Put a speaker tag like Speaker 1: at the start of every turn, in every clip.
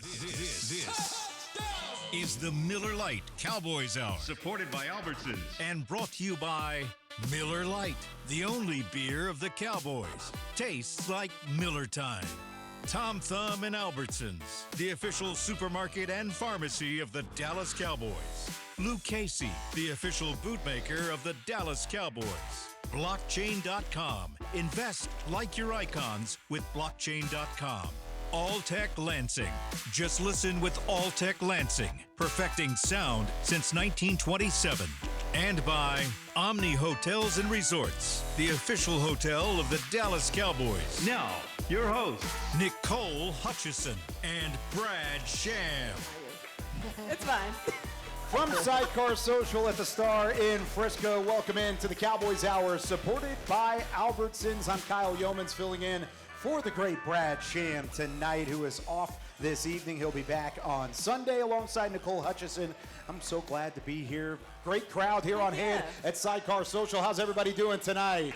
Speaker 1: This is the Miller Lite Cowboys Hour.
Speaker 2: Supported by Albertsons.
Speaker 1: And brought to you by Miller Lite, the only beer of the Cowboys. Tastes like Miller time. Tom Thumb and Albertsons, the official supermarket and pharmacy of the Dallas Cowboys. Luke Casey, the official bootmaker of the Dallas Cowboys. Blockchain.com. Invest like your icons with Blockchain.com. Alltech Lansing. Just listen with Alltech Lansing, perfecting sound since 1927. And by Omni Hotels and Resorts, the official hotel of the Dallas Cowboys.
Speaker 2: Now, your hosts,
Speaker 1: Nicole Hutchison and Brad Sham.
Speaker 3: It's fine.
Speaker 4: From Sidecar Social at the Star in Frisco, welcome into the Cowboys Hour, supported by Albertsons. I'm Kyle Youmans filling in for the great Brad Sham tonight, who is off this evening. He'll be back on Sunday alongside Nicole Hutchison. I'm so glad to be here. Great crowd here on hand at Sidecar Social. How's everybody doing tonight?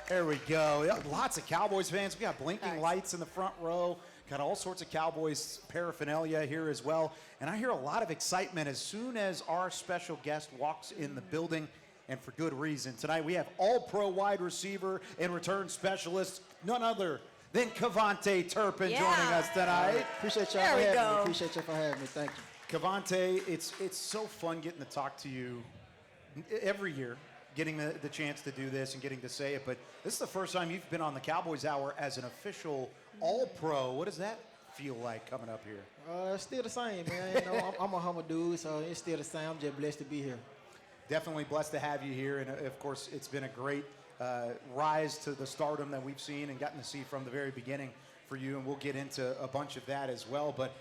Speaker 4: There we go. Yeah, lots of Cowboys fans. We got blinking lights in the front row. Got all sorts of Cowboys paraphernalia here as well. And I hear a lot of excitement as soon as our special guest walks in the building, and for good reason. Tonight we have all-pro wide receiver and return specialist, none other than KaVontae Turpin joining us tonight.
Speaker 5: Appreciate y'all for having me. Appreciate you for having me. Thank you.
Speaker 4: KaVontae, it's so fun getting to talk to you every year, getting the chance to do this and getting to say it, but this is the first time you've been on the Cowboys Hour as an official all-pro. What does that feel like coming up here?
Speaker 5: It's still the same, man. You know, I'm a humble dude, so it's still the same. I'm just blessed to be here.
Speaker 4: Definitely blessed to have you here, and of course, it's been a great rise to the stardom that we've seen and gotten to see from the very beginning for you, and we'll get into a bunch of that as well. But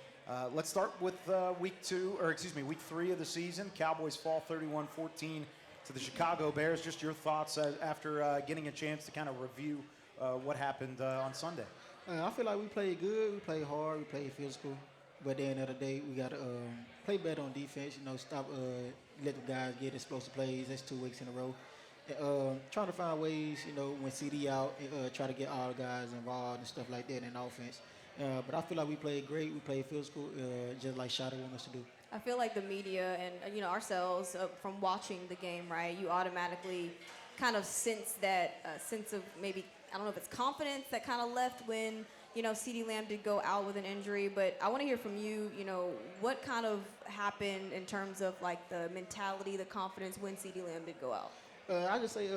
Speaker 4: let's start with week 3 of the season. Cowboys fall 31-14 to the Chicago Bears. Just your thoughts after getting a chance to kind of review what happened on Sunday.
Speaker 5: I feel like we played good, we played hard, we played physical. But at the end of the day, we got to play better on defense. You know, stop, let the guys get explosive plays. That's 2 weeks in a row. Trying to find ways, you know, when CD out, try to get all the guys involved and stuff like that in offense. But I feel like we played great. We played physical, just like Shada wanted us to do.
Speaker 3: I feel like the media and, ourselves, from watching the game, right, you automatically kind of sense that sense of maybe, I don't know if it's confidence that kind of left when, CeeDee Lamb did go out with an injury. But I want to hear from you, what kind of happened in terms of, like, the mentality, the confidence when CeeDee Lamb did go out?
Speaker 5: I just say,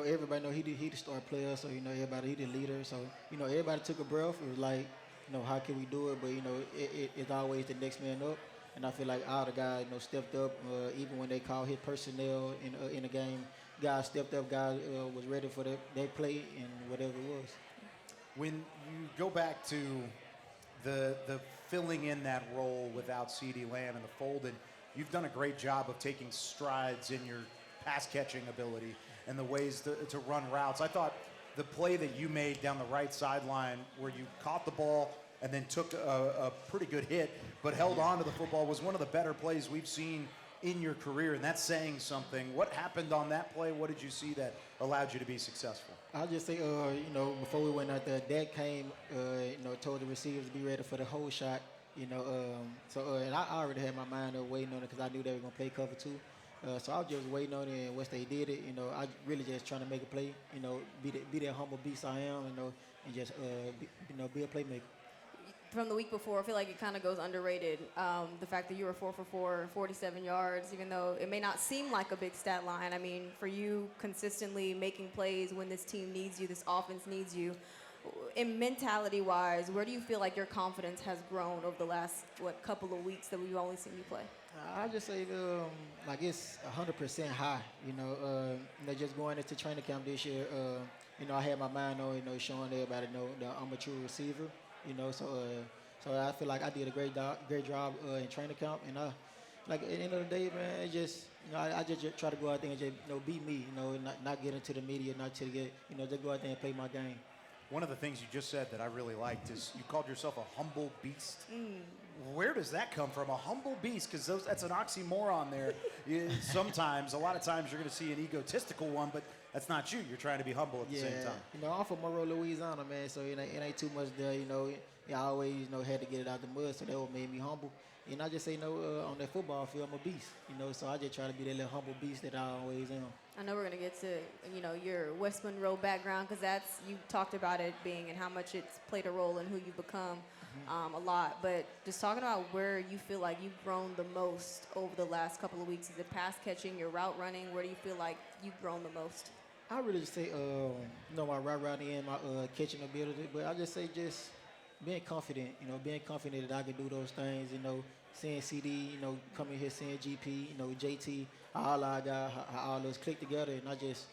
Speaker 5: everybody know he the star player, so, everybody, he the leader. So, everybody took a breath. It was like, how can we do it? But, it's always the next man up. And I feel like all the guys, stepped up. Even when they called hit personnel in the game, guys stepped up. Guys was ready for their play and whatever it was.
Speaker 4: When you go back to the filling in that role without CeeDee Lamb in the fold, and you've done a great job of taking strides in your pass-catching ability and the ways to run routes. I thought the play that you made down the right sideline where you caught the ball and then took a pretty good hit but held on to the football was one of the better plays we've seen in your career, and that's saying something. What happened on that play? What did you see that allowed you to be successful?
Speaker 5: I'll just say, before we went out there, Dak came, told the receivers to be ready for the whole shot, and I already had my mind up waiting on it because I knew they were going to play cover two. So I was just waiting on it, and once they did it, I really just trying to make a play, be that humble beast I am, and just, be a playmaker.
Speaker 3: From the week before, I feel like it kind of goes underrated. The fact that you were 4 for 4, 47 yards, even though it may not seem like a big stat line. I mean, for you consistently making plays when this team needs you, this offense needs you, in mentality-wise, where do you feel like your confidence has grown over the last, couple of weeks that we've only seen you play?
Speaker 5: I just say, it's 100% high, just going into training camp this year, I had my mind on, showing everybody, that I'm a true receiver. So I feel like I did a great job in training camp, and at the end of the day, man, it just I just try to go out there and just be me, not get into the media, not to get just go out there and play my game.
Speaker 4: One of the things you just said that I really liked is you called yourself a humble beast. Where does that come from? A humble beast, because that's an oxymoron there. Sometimes, a lot of times, you're going to see an egotistical one, but that's not you. You're trying to be humble at the same time.
Speaker 5: You know, I'm from Monroe, Louisiana, man, so it ain't too much there, you know. I always, you know, had to get it out the mud, so that what made me humble. And I just say, you know, on that football field, I'm a beast, you know, so I just try to be that little humble beast that I always am.
Speaker 3: I know we're going to get to, you know, your West Monroe background, because that's, you talked about it being and how much it's played a role in who you've become a lot. But just talking about where you feel like you've grown the most over the last couple of weeks. Is it pass catching, your route running? Where do you feel like you've grown the most?
Speaker 5: I really just say, you know, my route running and my catching ability, but I just say just being confident, you know, being confident that I can do those things, you know, seeing CD, you know, coming here, seeing GP, you know, JT, how all all those click together, and I just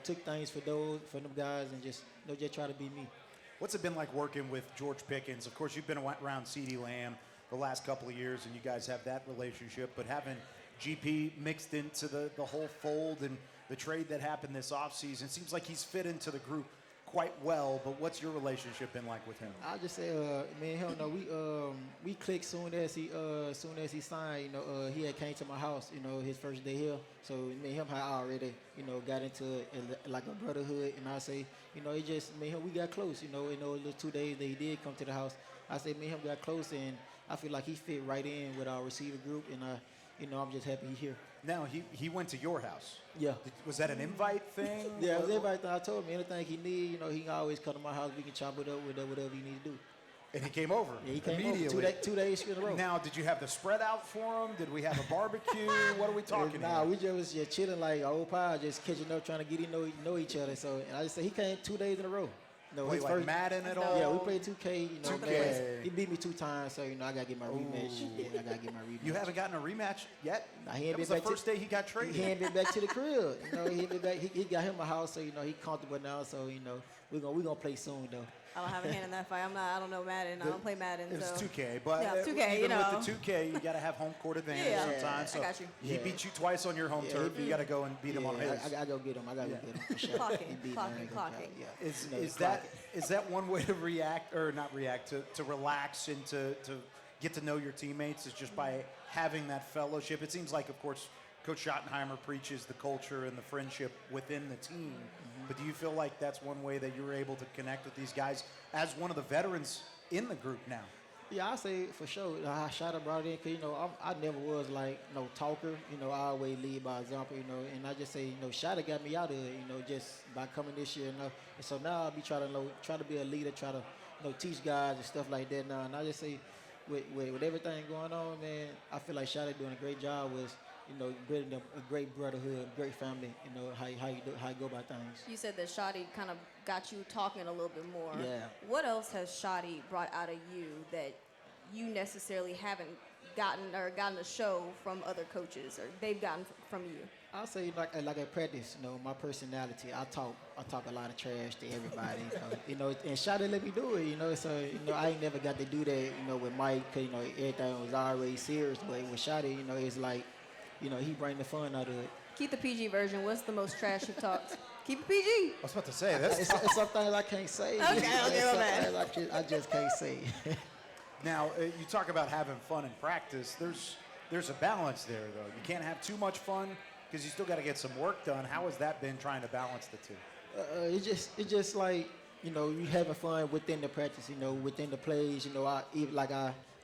Speaker 5: took things for them guys, and just try to be me.
Speaker 4: What's it been like working with George Pickens? Of course, you've been around CeeDee Lamb the last couple of years, and you guys have that relationship, but having GP mixed into the whole fold and the trade that happened this offseason, seems like he's fit into the group quite well, but what's your relationship been like with him?
Speaker 5: I just say, man, hell no, we clicked soon as he signed. You know, he had came to my house, you know, his first day here. So me and him had already, you know, got into like a brotherhood. And I say, you know, it just me and him, we got close. You know, the 2 days that he did come to the house, I say me and him got close, and I feel like he fit right in with our receiver group, and you know, I'm just happy he's here.
Speaker 4: Now, he went to your house.
Speaker 5: Yeah.
Speaker 4: Was that an invite thing?
Speaker 5: Yeah, it was an invite thing. I told him anything he need, you know, he can always come to my house. We can chop it up with whatever he needs to do.
Speaker 4: And he came over.
Speaker 5: Yeah, he came
Speaker 4: immediately.
Speaker 5: over 2 days in a row.
Speaker 4: Now, did you have the spread out for him? Did we have a barbecue? What are we talking
Speaker 5: Nah,
Speaker 4: here?
Speaker 5: we just was chilling like old pie, just catching up, trying to get know each other. So, and I just said he came 2 days in a row. No,
Speaker 4: Wait, like Madden at all?
Speaker 5: Yeah, we played 2K. You know,
Speaker 4: 2K.
Speaker 5: He beat me 2 times, so you know I gotta get my rematch. Yeah, I gotta get my rematch.
Speaker 4: You haven't gotten a rematch yet?
Speaker 5: Nah, he ain't
Speaker 4: That was
Speaker 5: been
Speaker 4: the
Speaker 5: back
Speaker 4: first day he got traded.
Speaker 5: He ain't been back to the crib. You know, he ain't been back. He got him a house, so you know he comfortable now. So you know we gonna play soon though.
Speaker 3: I don't have a hand in that fight. I don't know Madden. I don't play Madden.
Speaker 4: It was
Speaker 3: so.
Speaker 4: 2K, but
Speaker 3: Yeah, 2K,
Speaker 4: even
Speaker 3: you know.
Speaker 4: with the 2K, you got to have home court advantage
Speaker 3: Yeah,
Speaker 4: sometimes. So
Speaker 3: I got you.
Speaker 4: He beat you twice on your home turf. You got to go and beat him on his.
Speaker 5: I gotta go get him. I gotta go get him for sure.
Speaker 3: Clocking.
Speaker 5: Yeah.
Speaker 4: Is that one way to react, or not react, to relax and to get to know your teammates, is just by having that fellowship? It seems like, of course, Coach Schottenheimer preaches the culture and the friendship within the team. But do you feel like that's one way that you were able to connect with these guys as one of the veterans in the group now?
Speaker 5: Yeah, I say for sure. I shot brought it in because, you know, I never was like no talker. You know, I always lead by example, you know, and I just say, you know, Shada got me out of it, you know, just by coming this year. You know, and so now I'll be trying to be a leader, try to, you know, teach guys and stuff like that now. And I just say with everything going on, man, I feel like Shada doing a great job with, you know, building a great brotherhood, great family, you know, how you go about things.
Speaker 3: You said that Shotty kind of got you talking a little bit more.
Speaker 5: Yeah.
Speaker 3: What else has Shotty brought out of you that you necessarily haven't gotten to show from other coaches, or they've gotten from you?
Speaker 5: I'll say like at practice, you know, my personality. I talk a lot of trash to everybody, you know, and Shotty let me do it, you know. So you know, I ain't never got to do that, you know, with Mike, 'cause, you know, everything was already serious. But with Shotty, you know, it's like, you know, he bring the fun out of it.
Speaker 3: Keep the PG version. What's the most trash you've talked? Keep it PG.
Speaker 4: I was about to say that's
Speaker 5: It's some things I can't say.
Speaker 3: Okay,
Speaker 5: Some
Speaker 3: man.
Speaker 5: things I just can't say.
Speaker 4: Now, you talk about having fun in practice. There's a balance there, though. You can't have too much fun because you still got to get some work done. How has that been, trying to balance the two?
Speaker 5: It's just like, you know, you having fun within the practice, you know, within the plays. You know,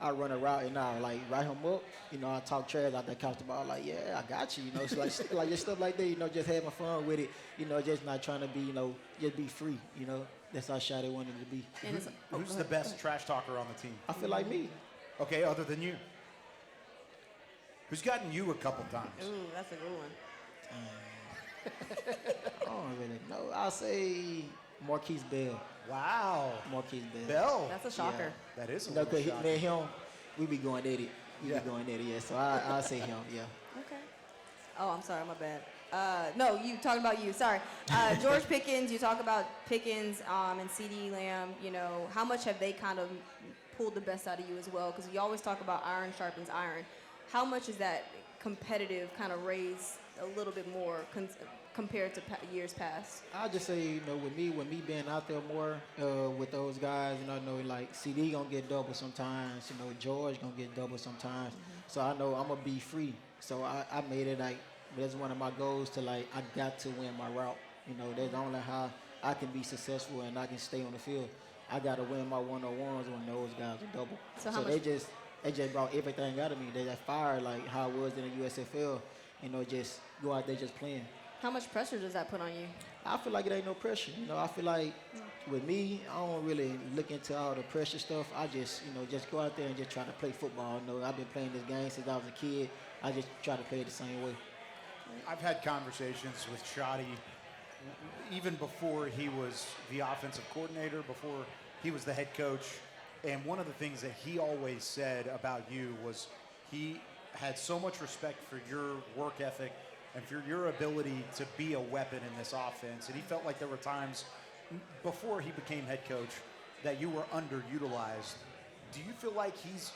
Speaker 5: I run a route and I like write him up. You know, I talk trash out there, catch the ball. Like, yeah, I got you. You know, so like just stuff like that. You know, just having fun with it. You know, just not trying to be, you know, just be free. You know, that's how Shotty wanted to be.
Speaker 3: And
Speaker 4: Who's the best trash talker on the team?
Speaker 5: I feel like me.
Speaker 4: Okay, other than you. Who's gotten you a couple times?
Speaker 3: Ooh, that's a good one.
Speaker 5: I don't really know. I'll say Marquise Bell.
Speaker 4: Wow.
Speaker 5: Marquise Bell.
Speaker 4: Bell.
Speaker 3: That's a shocker.
Speaker 4: That is a
Speaker 5: You know,
Speaker 4: little
Speaker 5: cause
Speaker 4: shocking.
Speaker 5: me and him, we be going at it.
Speaker 4: Yeah.
Speaker 5: Yeah. So I'll say him. Yeah.
Speaker 3: Okay. Oh, I'm sorry, my bad. No, you talking about you. Sorry, George Pickens. You talk about Pickens and CeeDee Lamb. You know, how much have they kind of pulled the best out of you as well? Because you always talk about iron sharpens iron. How much is that competitive kind of raised a little bit more compared to years past?
Speaker 5: I just say, with me being out there more with those guys, I know like CD gonna get double sometimes, George gonna get double sometimes. So I know I'm gonna be free. So I made it like that's one of my goals to like I got to win my route. That's only how I can be successful and I can stay on the field. I gotta win my one-on-ones when those guys are double. So they just brought everything out of me. They got fired like how it was in the USFL. Just go out there just playing.
Speaker 3: How much pressure does that put on you?
Speaker 5: I feel like it ain't no pressure. I feel like with me, I don't really look into all the pressure stuff. I just, just go out there and just try to play football. I've been playing this game since I was a kid. I just try to play it the same way.
Speaker 4: I've had conversations with Shotty even before he was the offensive coordinator, before he was the head coach. And one of the things that he always said about you was he had so much respect for your work ethic and for your ability to be a weapon in this offense. And he felt like there were times before he became head coach that you were underutilized. Do you feel like he's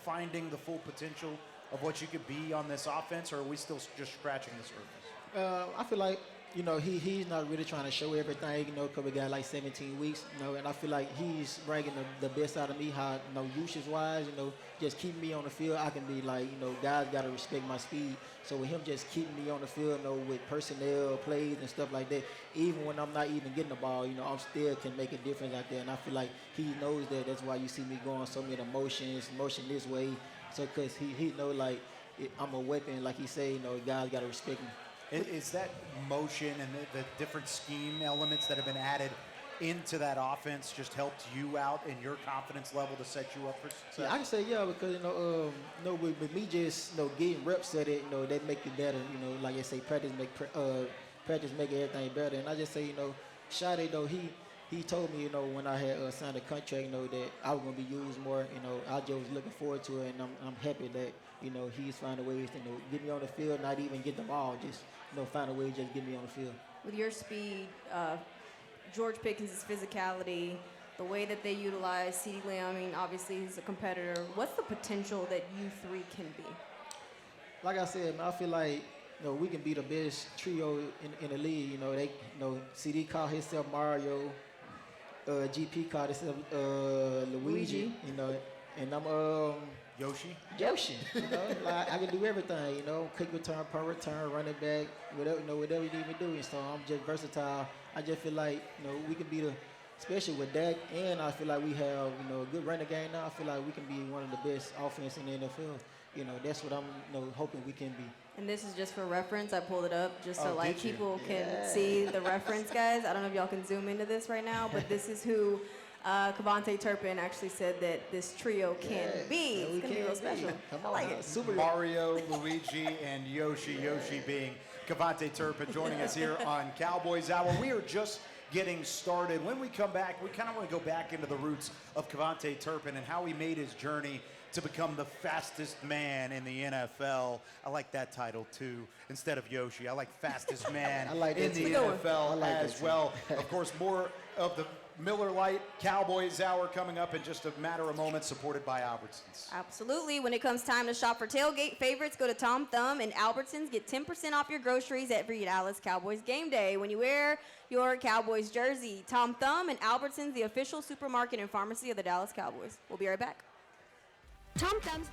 Speaker 4: finding the full potential of what you could be on this offense, or are we still just scratching the surface?
Speaker 5: I feel like, he's not really trying to show everything, because we got like 17 weeks, and I feel like he's bringing the best out of me, how, usage-wise, just keeping me on the field. I can be like, guys got to respect my speed. So with him just keeping me on the field, with personnel, plays, and stuff like that, even when I'm not even getting the ball, I'm still can make a difference out there. And I feel like he knows that. That's why you see me going so many motion this way. So because he know, like, I'm a weapon, like he say, guys got to respect me.
Speaker 4: Is that motion and the different scheme elements that have been added into that offense just helped you out in your confidence level to set you up for success?
Speaker 5: Yeah, I can say because with me just getting reps at it, that make it better. Like I say, practice make everything better. And I just say, Shade though he told me when I had signed a contract, that I was gonna be used more. I just was looking forward to it, and I'm happy that he's finding ways to get me on the field, not even get the ball, just find a way to just get me on the field.
Speaker 3: With your speed, George Pickens' physicality, the way that they utilize CeeDee Lamb, obviously he's a competitor. What's the potential that you three can be?
Speaker 5: Like I said, man, I feel like we can be the best trio in the league. CD called himself Mario, GP called himself Luigi. And I'm
Speaker 4: Yoshi?
Speaker 5: Like I can do everything, kick return, punt return, running back, whatever you need me to do. And so I'm just versatile. I just feel like, we can be especially with Dak, and I feel like we have, a good running game now. I feel like we can be one of the best offense in the NFL. That's what I'm, hoping we can be.
Speaker 3: And this is just for reference. I pulled it up just so
Speaker 4: did you?
Speaker 3: people can see the reference, guys. I don't know if y'all can zoom into this right now, but this is who KaVontae Turpin actually said that this trio can be. It's going to be real special. I like it.
Speaker 5: Super
Speaker 4: Mario, Luigi, and Yoshi. Yoshi being KaVontae Turpin joining us here on Cowboys Hour. We are just getting started. When we come back, we kind of want to go back into the roots of KaVontae Turpin and how he made his journey to become the fastest man in the NFL. I like that title too, instead of Yoshi. I like fastest man in the NFL as well. Of course, more of the Miller Lite Cowboys Hour coming up in just a matter of moments, supported by Albertsons.
Speaker 3: Absolutely. When it comes time to shop for tailgate favorites, go to Tom Thumb and Albertsons. Get 10% off your groceries every Dallas Cowboys game day. When you wear your Cowboys jersey, Tom Thumb and Albertsons, the official supermarket and pharmacy of the Dallas Cowboys. We'll be right back.
Speaker 6: Tom Thumb's.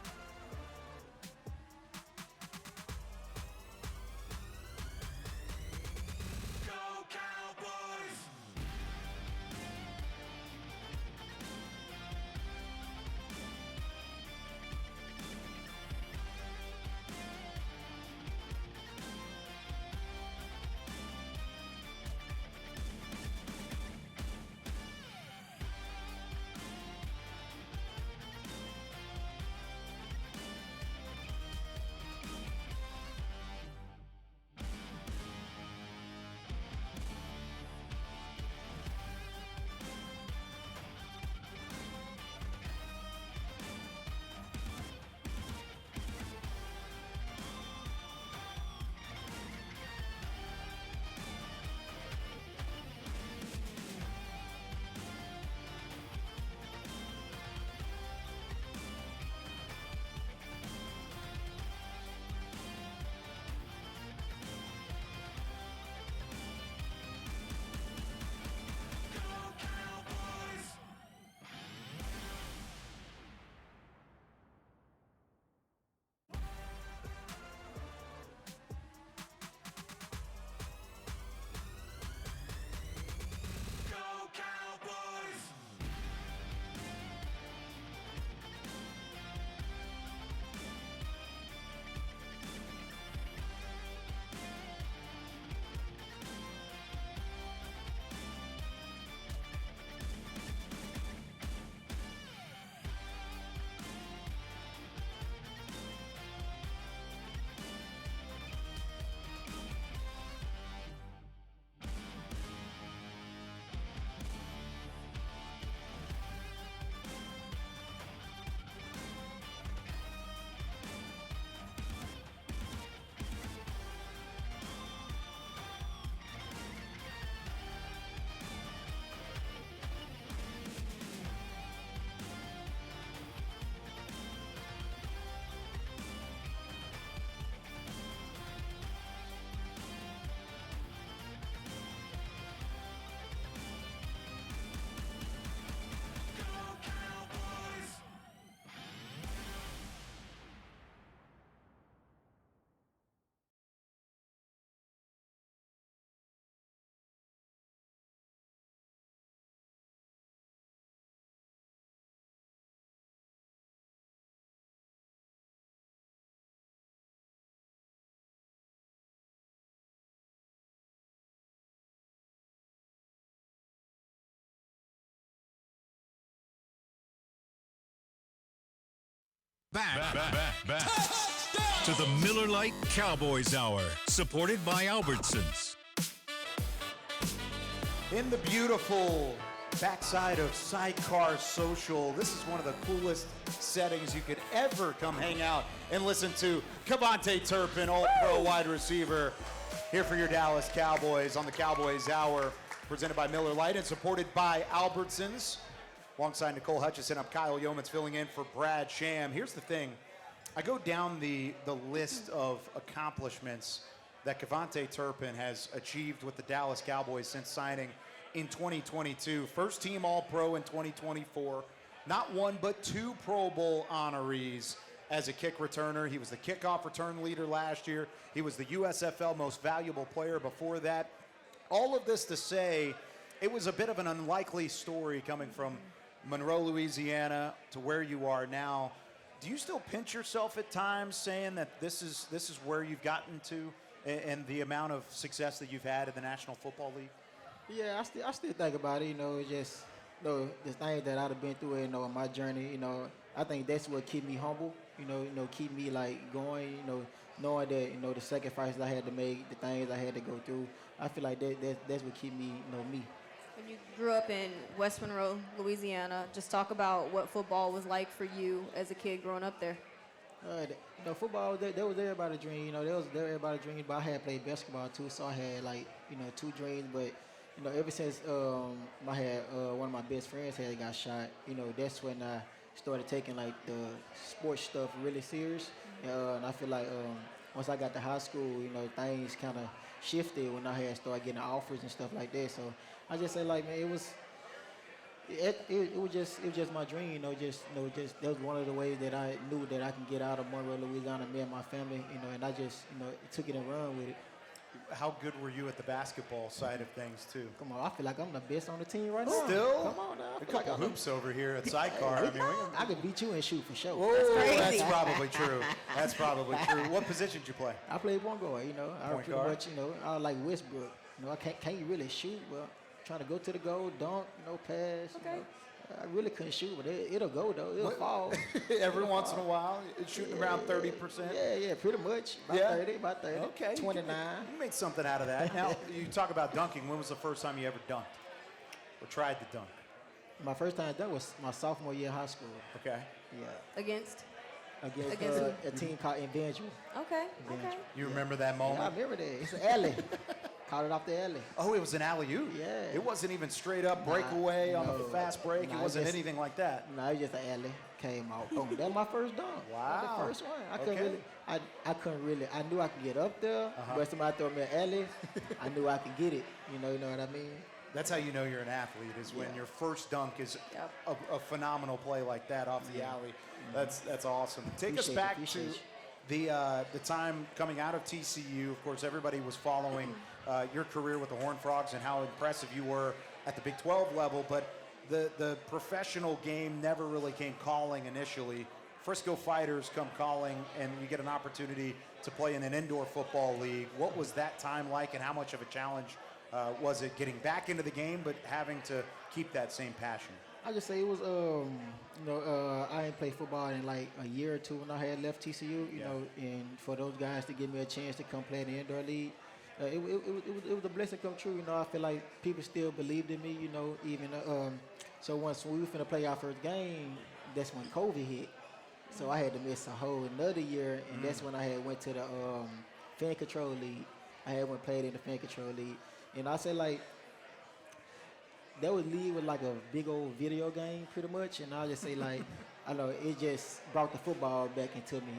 Speaker 1: Back to the Miller Lite Cowboys Hour, supported by Albertsons.
Speaker 4: In the beautiful backside of Sidecar Social, this is one of the coolest settings you could ever come hang out and listen to. KaVontae Turpin, all-pro wide receiver, here for your Dallas Cowboys on the Cowboys Hour, presented by Miller Lite and supported by Albertsons. Alongside Nicole Hutchison, I'm Kyle Youmans filling in for Brad Sham. Here's the thing. I go down the list of accomplishments that KaVontae Turpin has achieved with the Dallas Cowboys since signing in 2022. First team All-Pro in 2024. Not one, but two Pro Bowl honorees as a kick returner. He was the kickoff return leader last year. He was the USFL Most Valuable Player before that. All of this to say, it was a bit of an unlikely story coming from Monroe, Louisiana, to where you are now. Do you still pinch yourself at times saying that this is where you've gotten to and the amount of success that you've had in the National Football League?
Speaker 5: Yeah, I still think about it. Just the things that I've been through, in my journey. I think that's what keep me humble. Keep me like going. Knowing that the sacrifices I had to make, the things I had to go through. I feel like that's what keep me me.
Speaker 3: When you grew up in West Monroe, Louisiana, just talk about what football was like for you as a kid growing up there.
Speaker 5: Football, that was everybody's dream. That was everybody's dream. But I had played basketball too, so I had two dreams. But ever since I had one of my best friends had got shot, that's when I started taking the sports stuff really serious. And I feel like once I got to high school, things kind of shifted when I had started getting offers and stuff like that. So I just say man, it was just my dream. That was one of the ways that I knew that I can get out of Monroe, Louisiana, me and my family. And I just took it and run with it.
Speaker 4: How good were you at the basketball side of things too?
Speaker 5: Come on, I feel like I'm the best on the team right now.
Speaker 4: Still?
Speaker 5: Come on now.
Speaker 4: A couple hoops over here at Sidecar.
Speaker 5: I could beat you and shoot for sure.
Speaker 4: Whoa, that's probably true. That's probably true. What position did you play?
Speaker 5: I played point guard. I
Speaker 4: Point
Speaker 5: pretty
Speaker 4: guard?
Speaker 5: much, I like Westbrook. I can't really shoot. Well, trying to go to the goal, dunk, pass.
Speaker 3: Okay.
Speaker 5: I really couldn't shoot, but it'll go though. It'll fall.
Speaker 4: Every once in a while, shooting around 30%.
Speaker 5: Yeah, pretty much. About 30.
Speaker 4: Okay.
Speaker 5: 29.
Speaker 4: You made something out of that. Now, you talk about dunking. When was the first time you ever dunked or tried to dunk?
Speaker 5: My first time dunk was my sophomore year in high school.
Speaker 4: Okay.
Speaker 5: Yeah.
Speaker 3: Against
Speaker 5: Against a team called Evangel.
Speaker 3: Okay.
Speaker 4: You remember that moment?
Speaker 5: Yeah, I remember that. It's an alley. Caught it off the alley.
Speaker 4: Oh, it was an alley-oop.
Speaker 5: Yeah.
Speaker 4: It wasn't even straight up breakaway on the fast break. It wasn't anything like that.
Speaker 5: No, it was just an alley. Came out. Boom. That was my first dunk.
Speaker 4: Wow.
Speaker 5: The first one. I couldn't really. I knew I could get up there, but somebody threw me an alley. I knew I could get it. You know what I mean?
Speaker 4: That's how you know you're an athlete, is when your first dunk is a phenomenal play like that off the alley. That's awesome. Take us back to the time coming out of TCU. Of course, everybody was following your career with the Horned Frogs and how impressive you were at the Big 12 level, but the professional game never really came calling initially. Frisco Fighters come calling, and you get an opportunity to play in an indoor football league. What was that time like, and how much of a challenge was it getting back into the game, but having to keep that same passion?
Speaker 5: I just say it was, I ain't played football in like a year or two when I had left TCU, you know, and for those guys to give me a chance to come play in the indoor league, it was a blessing come true. I feel like people still believed in me, even, so once we were finna play our first game, that's when COVID hit. So I had to miss a whole another year, and that's when I had went to the fan control league. I had went played in the fan control league. And I said, like, that would lead with like a big old video game pretty much. And I just say, like, I know it just brought the football back into me,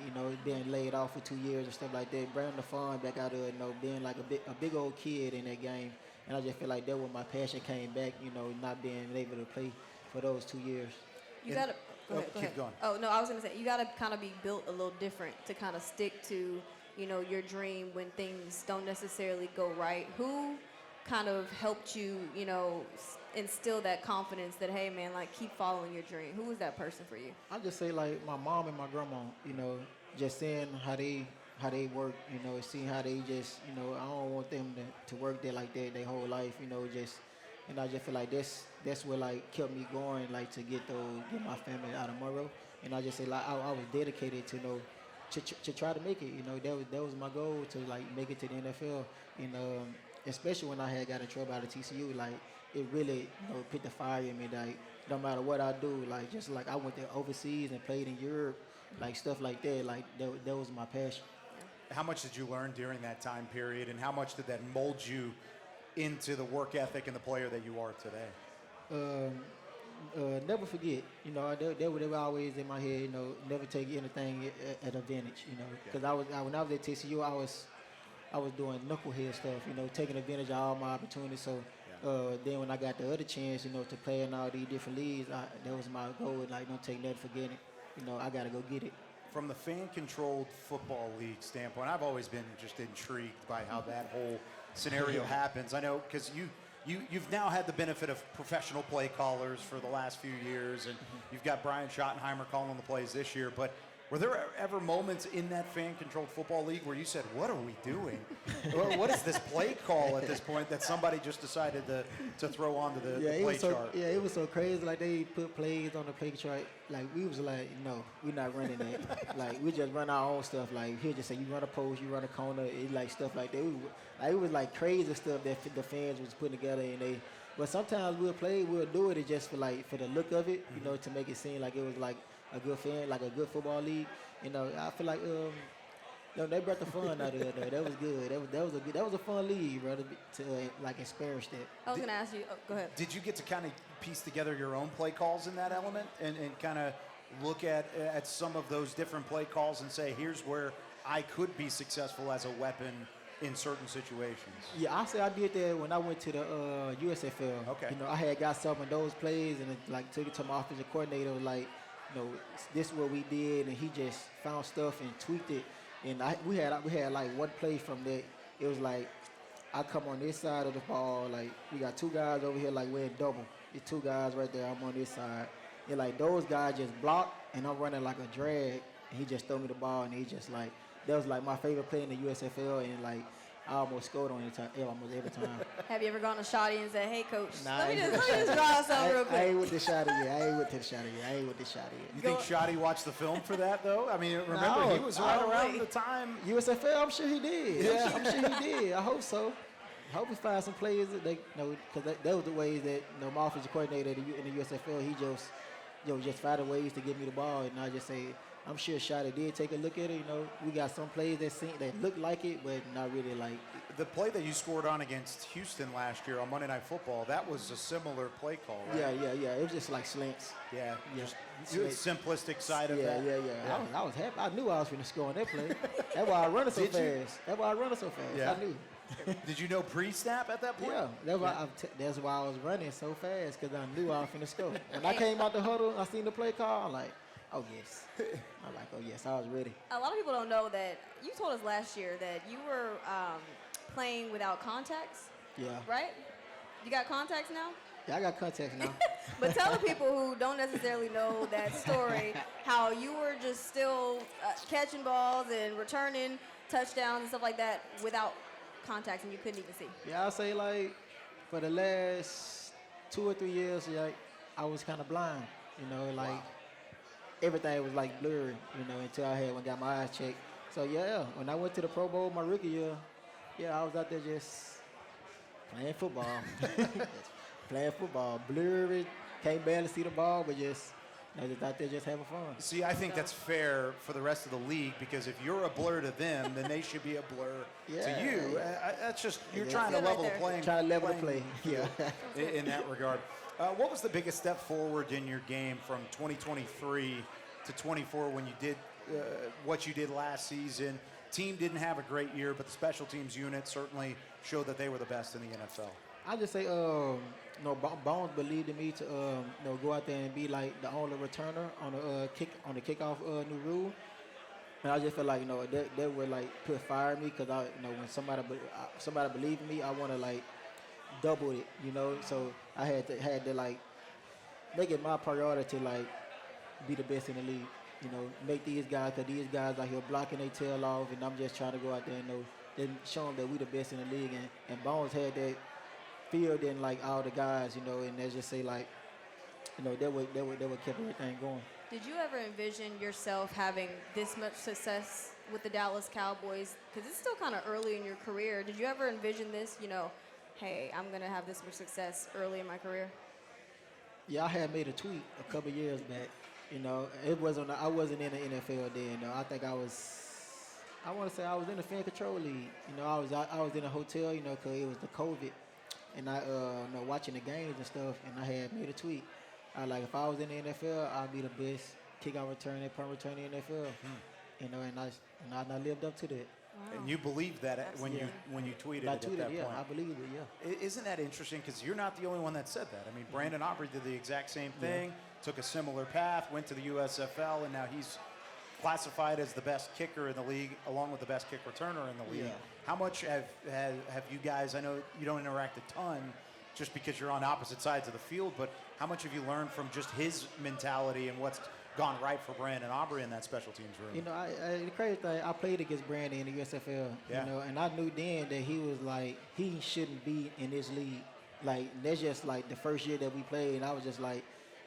Speaker 5: being laid off for 2 years and stuff like that, bringing the fun back out of it, being like a big old kid in that game. And I just feel like that when my passion came back, not being able to play for those 2 years.
Speaker 3: You got to go ahead.
Speaker 4: Keep going.
Speaker 3: Oh, no, I was going to say, you got to kind of be built a little different to kind of stick to, your dream when things don't necessarily go right. Who kind of helped you, instill that confidence that, hey, man, like, keep following your dream? Who was that person for you?
Speaker 5: I just say, like, my mom and my grandma, just seeing how they work, seeing how they just, I don't want them to work there like that their whole life, just And I just feel like that's what like kept me going, like to get my family out of Monroe. And I just say like I was dedicated to to try to make it. That was my goal, to like make it to the NFL. And especially when I had got in trouble out of TCU, like it really put the fire in me. Like no matter what I do, like just like I went there overseas and played in Europe, like stuff like that. Like that was my passion.
Speaker 4: How much did you learn during that time period, and how much did that mold you into the work ethic and the player that you are today?
Speaker 5: Never forget. They were always in my head. Never take anything at advantage. Because when I was at TCU, I was doing knucklehead stuff. Taking advantage of all my opportunities. So then when I got the other chance, to play in all these different leagues, that was my goal. Like don't take nothing for granted. I got to go get it.
Speaker 4: From the fan-controlled football league standpoint, I've always been just intrigued by how that whole scenario happens. I know because you've now had the benefit of professional play callers for the last few years, and you've got Brian Schottenheimer calling the plays this year. But were there ever moments in that fan-controlled football league where you said, "What are we doing? What is this play call at this point that somebody just decided to throw onto the play chart?"
Speaker 5: Yeah, it was so crazy. Like they put plays on the play chart. Like we was like, no, we're not running that. Like we just run our own stuff. Like he'll just say, you run a post, you run a corner, like stuff like that. It was like crazy stuff that the fans was putting together, and but sometimes we'll do it just for the look of it, to make it seem like it was like a good like a good football league. I feel like they brought the fun out of it. Though. That was good. That was a fun league, brother, to like experience that.
Speaker 3: I was gonna ask you. Oh, go ahead.
Speaker 4: Did you get to kind of piece together your own play calls in that element, and kind of look at some of those different play calls and say, here's where I could be successful as a weapon in certain situations?
Speaker 5: Yeah, I say I did that when I went to the USFL.
Speaker 4: Okay.
Speaker 5: I had got some of those plays and like took it to my offensive coordinator, like, this is what we did, and he just found stuff and tweaked it. And we had like one play from that. It was like I come on this side of the ball, like we got two guys over here, like we're double. There's two guys right there. I'm on this side, and like those guys just block, and I'm running like a drag, and he just throw me the ball, and he just like that was like my favorite play in the USFL, and like I almost scored on it almost every time.
Speaker 3: Have you ever gone to Shotty and said, "Hey, coach,
Speaker 5: Nah,
Speaker 3: let me just draw something real quick"?
Speaker 5: I ain't with the Shotty yet.
Speaker 4: You think Shotty watched the film for that, though? I mean, remember,
Speaker 5: No,
Speaker 4: he was right around the time.
Speaker 5: USFL, I'm sure he did. Yeah, I'm sure he did. I hope so. I hope we find some players that because that was the ways that my offensive coordinator in the USFL, he just found ways to give me the ball, and I just say, I'm sure Shotty did take a look at it. We got some plays that look like it, but not really like it.
Speaker 4: The play that you scored on against Houston last year on Monday Night Football, that was a similar play call, right?
Speaker 5: Yeah. It was just like slants.
Speaker 4: Yeah. Just simplistic side of that.
Speaker 5: Yeah. I was happy. I knew I was going to score on that play. That's why I run it so fast.
Speaker 4: Yeah.
Speaker 5: I knew.
Speaker 4: Did you know pre-snap at that point?
Speaker 5: Yeah, that's why I was running so fast, because I knew I was going to score. When I came out the huddle, I seen the play call, I'm like, oh, yes. I was ready.
Speaker 3: A lot of people don't know that you told us last year that you were playing without contacts.
Speaker 5: Yeah.
Speaker 3: Right? You got contacts now?
Speaker 5: Yeah, I got contacts now.
Speaker 3: But tell the people who don't necessarily know that story how you were just still catching balls and returning touchdowns and stuff like that without contacts, and you couldn't even see.
Speaker 5: Yeah, I'll say like for the last 2 or 3 years, like I was kind of blind, everything was like blurry, until I got my eyes checked. So yeah, when I went to the Pro Bowl my rookie year, I was out there just playing football, blurry, can't barely see the ball, but just out there just having fun.
Speaker 4: See, I think that's fair for the rest of the league, because if you're a blur to them, then they should be a blur to you. That's just, you're trying to level the playing.
Speaker 5: Trying to level the play,
Speaker 4: in that regard. What was the biggest step forward in your game from 2023 to 24 when you did what you did last season? Team didn't have a great year, but the special teams unit certainly showed that they were the best in the NFL.
Speaker 5: I just say, Bones believed in me to, go out there and be like the only returner on the kickoff new rule, and I just feel like that would like put fire in me, because when somebody believed in me, I want to like double it, So I had to like make it my priority to like be the best in the league, make these guys, because these guys out here blocking their tail off, and I'm just trying to go out there and show them that we the best in the league, and Bones had that field than like all the guys, you know, and they just say like, you know, that would keep everything going.
Speaker 3: Did you ever envision yourself having this much success with the Dallas Cowboys? Because it's still kind of early in your career. Did you ever envision this, you know, hey, I'm going to have this much success early in my career?
Speaker 5: Yeah, I had made a tweet a couple years back. You know, I wasn't in the NFL then. You know, I think I want to say I was in the fan control league. You know, I was in a hotel, you know, because it was the COVID. And I, you know, watching the games and stuff, and I had made a tweet. I like, if I was in the NFL, I'd be the best kickout return and punt return in the NFL. You know, and I lived up to that.
Speaker 3: Wow.
Speaker 4: And you believed that when you tweeted
Speaker 5: I
Speaker 4: it
Speaker 5: tweeted,
Speaker 4: at that
Speaker 5: yeah,
Speaker 4: point.
Speaker 5: I believe it, yeah.
Speaker 4: Isn't that interesting? Because you're not the only one that said that. I mean, Brandon Aubrey did the exact same thing, took a similar path, went to the USFL, and now he's classified as the best kicker in the league, along with the best kick returner in the league.
Speaker 5: Yeah.
Speaker 4: How much have you guys, I know you don't interact a ton just because you're on opposite sides of the field, but how much have you learned from just his mentality and what's gone right for Brandon Aubrey in that special teams room?
Speaker 5: You know, the crazy thing, I played against Brandon in the USFL,
Speaker 4: Yeah.
Speaker 5: you know, and I knew then that he was like, he shouldn't be in this league. Like, that's just like the first year that we played, and I was just like,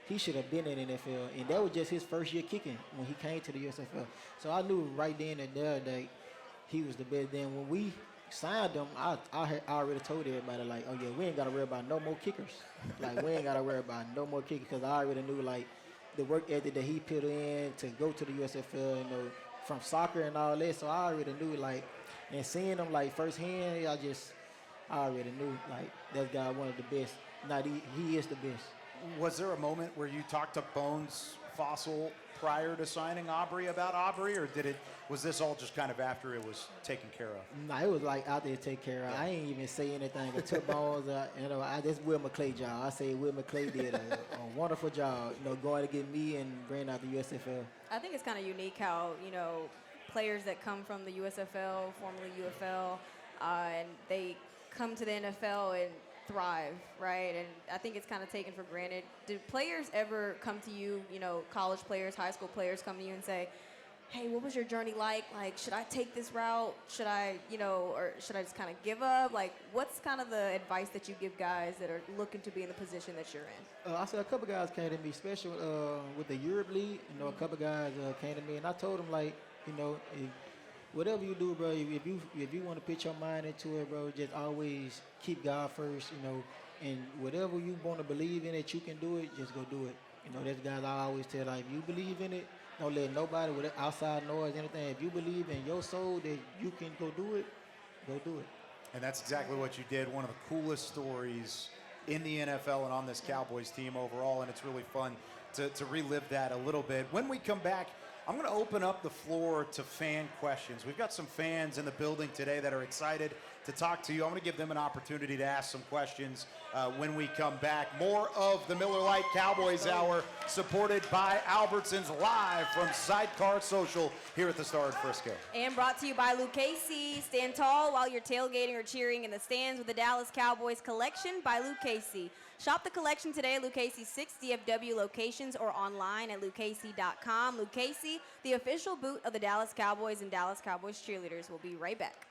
Speaker 5: he should have been in the NFL. And that was just his first year kicking when he came to the USFL. So I knew right then and there that he was the best. Then when we signed him, I already told everybody, like, oh, yeah, we ain't got to worry about no more kickers. Like, we ain't got to worry about no more kickers, because I already knew, like, the work ethic that he put in to go to the USFL, you know, from soccer and all that. So I already knew, like, and seeing him, like, firsthand, I already knew, like, that guy one of the best. Not he is the best.
Speaker 4: Was there a moment where you talked to Bones Fossil prior to signing Aubrey about Aubrey, or was this all just kind of after it was taken care of?
Speaker 5: Nah, it was like out there to take care of. I ain't even say anything. I took Bones, you know, that's Will McClay job. I say Will McClay did a wonderful job, you know, going to get me and bringing out the USFL.
Speaker 3: I think it's kind of unique how, you know, players that come from the USFL, formerly UFL, and they come to the NFL and thrive, right? And I think it's kind of taken for granted. Did players ever come to you, you know, college players, high school players come to you and say, hey, what was your journey like? Like, should I take this route? Should I, you know, or should I just kind of give up? Like, what's kind of the advice that you give guys that are looking to be in the position that you're in?
Speaker 5: I said a couple guys came to me, especially with the Europe League. You know, a couple guys came to me, and I told them, like, you know, whatever you do, bro, if you want to put your mind into it, bro, just always keep God first, you know, and whatever you want to believe in that you can do it, just go do it. You know, that's guys I always tell, like, if you believe in it, don't let nobody with outside noise, anything. If you believe in your soul that you can go do it, go do it.
Speaker 4: And that's exactly what you did. One of the coolest stories in the NFL and on this Cowboys team overall, and it's really fun to relive that a little bit. When we come back, I'm going to open up the floor to fan questions. We've got some fans in the building today that are excited to talk to you. I'm going to give them an opportunity to ask some questions when we come back. More of the Miller Lite Cowboys Hour, supported by Albertsons, live from Sidecar Social here at the Star in Frisco.
Speaker 3: And brought to you by Lucchese. Stand tall while you're tailgating or cheering in the stands with the Dallas Cowboys collection by Lucchese. Shop the collection today at Lucchese's 6 DFW locations or online at lucchese.com. Lucchese, the official boot of the Dallas Cowboys and Dallas Cowboys cheerleaders. We'll be right back.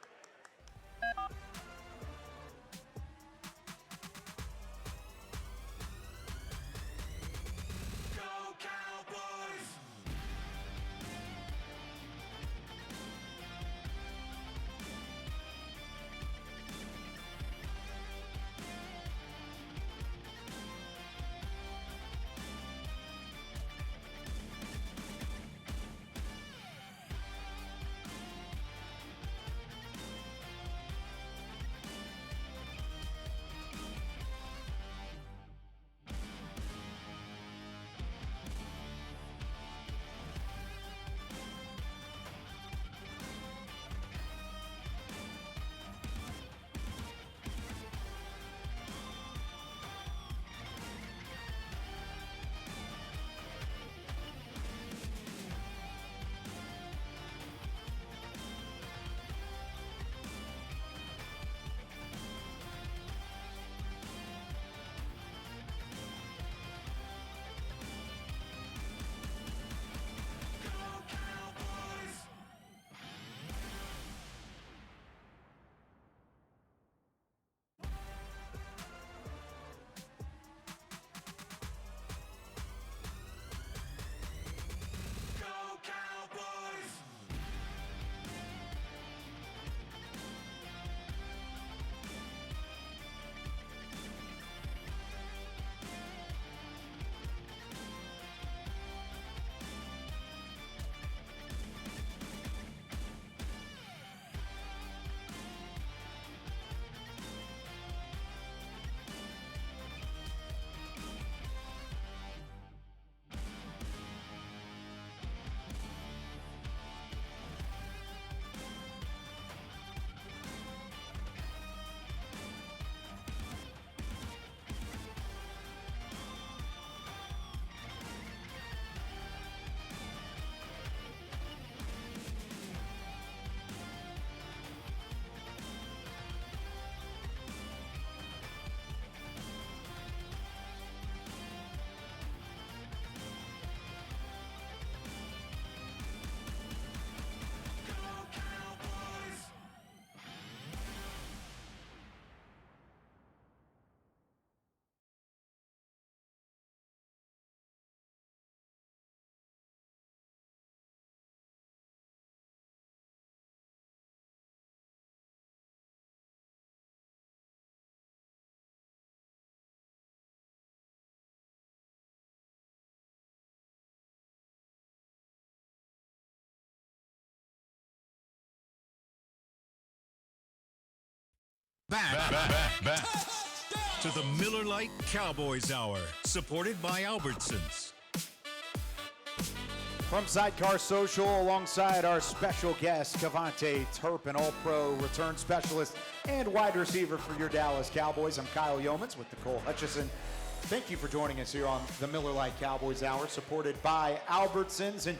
Speaker 1: Back to the Miller Lite Cowboys Hour, supported by Albertsons.
Speaker 4: From Sidecar Social, alongside our special guest, KaVontae Turpin, All-Pro return specialist and wide receiver for your Dallas Cowboys. I'm Kyle Youmans with Nicole Hutchison. Thank you for joining us here on the Miller Lite Cowboys Hour, supported by Albertsons. And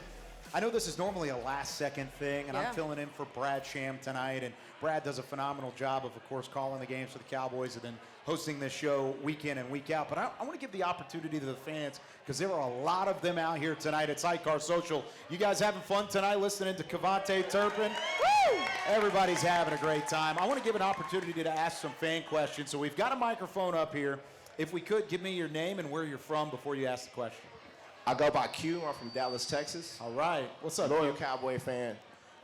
Speaker 4: I know this is normally a last-second thing, and I'm filling in for Brad Sham tonight. And Brad does a phenomenal job of course, calling the games for the Cowboys and then hosting this show week in and week out. But I want to give the opportunity to the fans, because there are a lot of them out here tonight at Sidecar Social. You guys having fun tonight listening to KaVontae Turpin? Woo! Everybody's having a great time. I want to give an opportunity to ask some fan questions. So we've got a microphone up here. If we could, give me your name and where you're from before you ask the question.
Speaker 7: I go by Q. I'm from Dallas, Texas.
Speaker 4: All right. What's up,
Speaker 7: Loyal
Speaker 4: Q?
Speaker 7: Cowboy fan.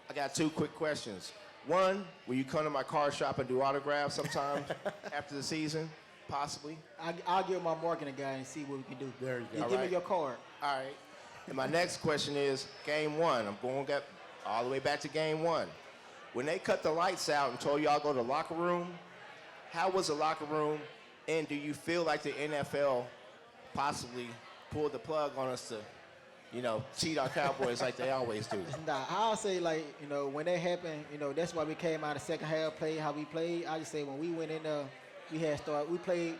Speaker 7: I got two quick questions. One, will you come to my car shop and do autographs sometime after the season? Possibly.
Speaker 5: I'll give my marketing guy and see what we can do.
Speaker 4: There you go.
Speaker 5: Give me your card.
Speaker 7: All right. And my next question is game one. I'm going all the way back to game one. When they cut the lights out and told y'all to go to the locker room, how was the locker room? And do you feel like the NFL possibly pulled the plug on us to, cheat our Cowboys like they always do?
Speaker 5: Nah, I'll say, when that happened, that's why we came out of the second half, played how we played. I just say when we went in there, we played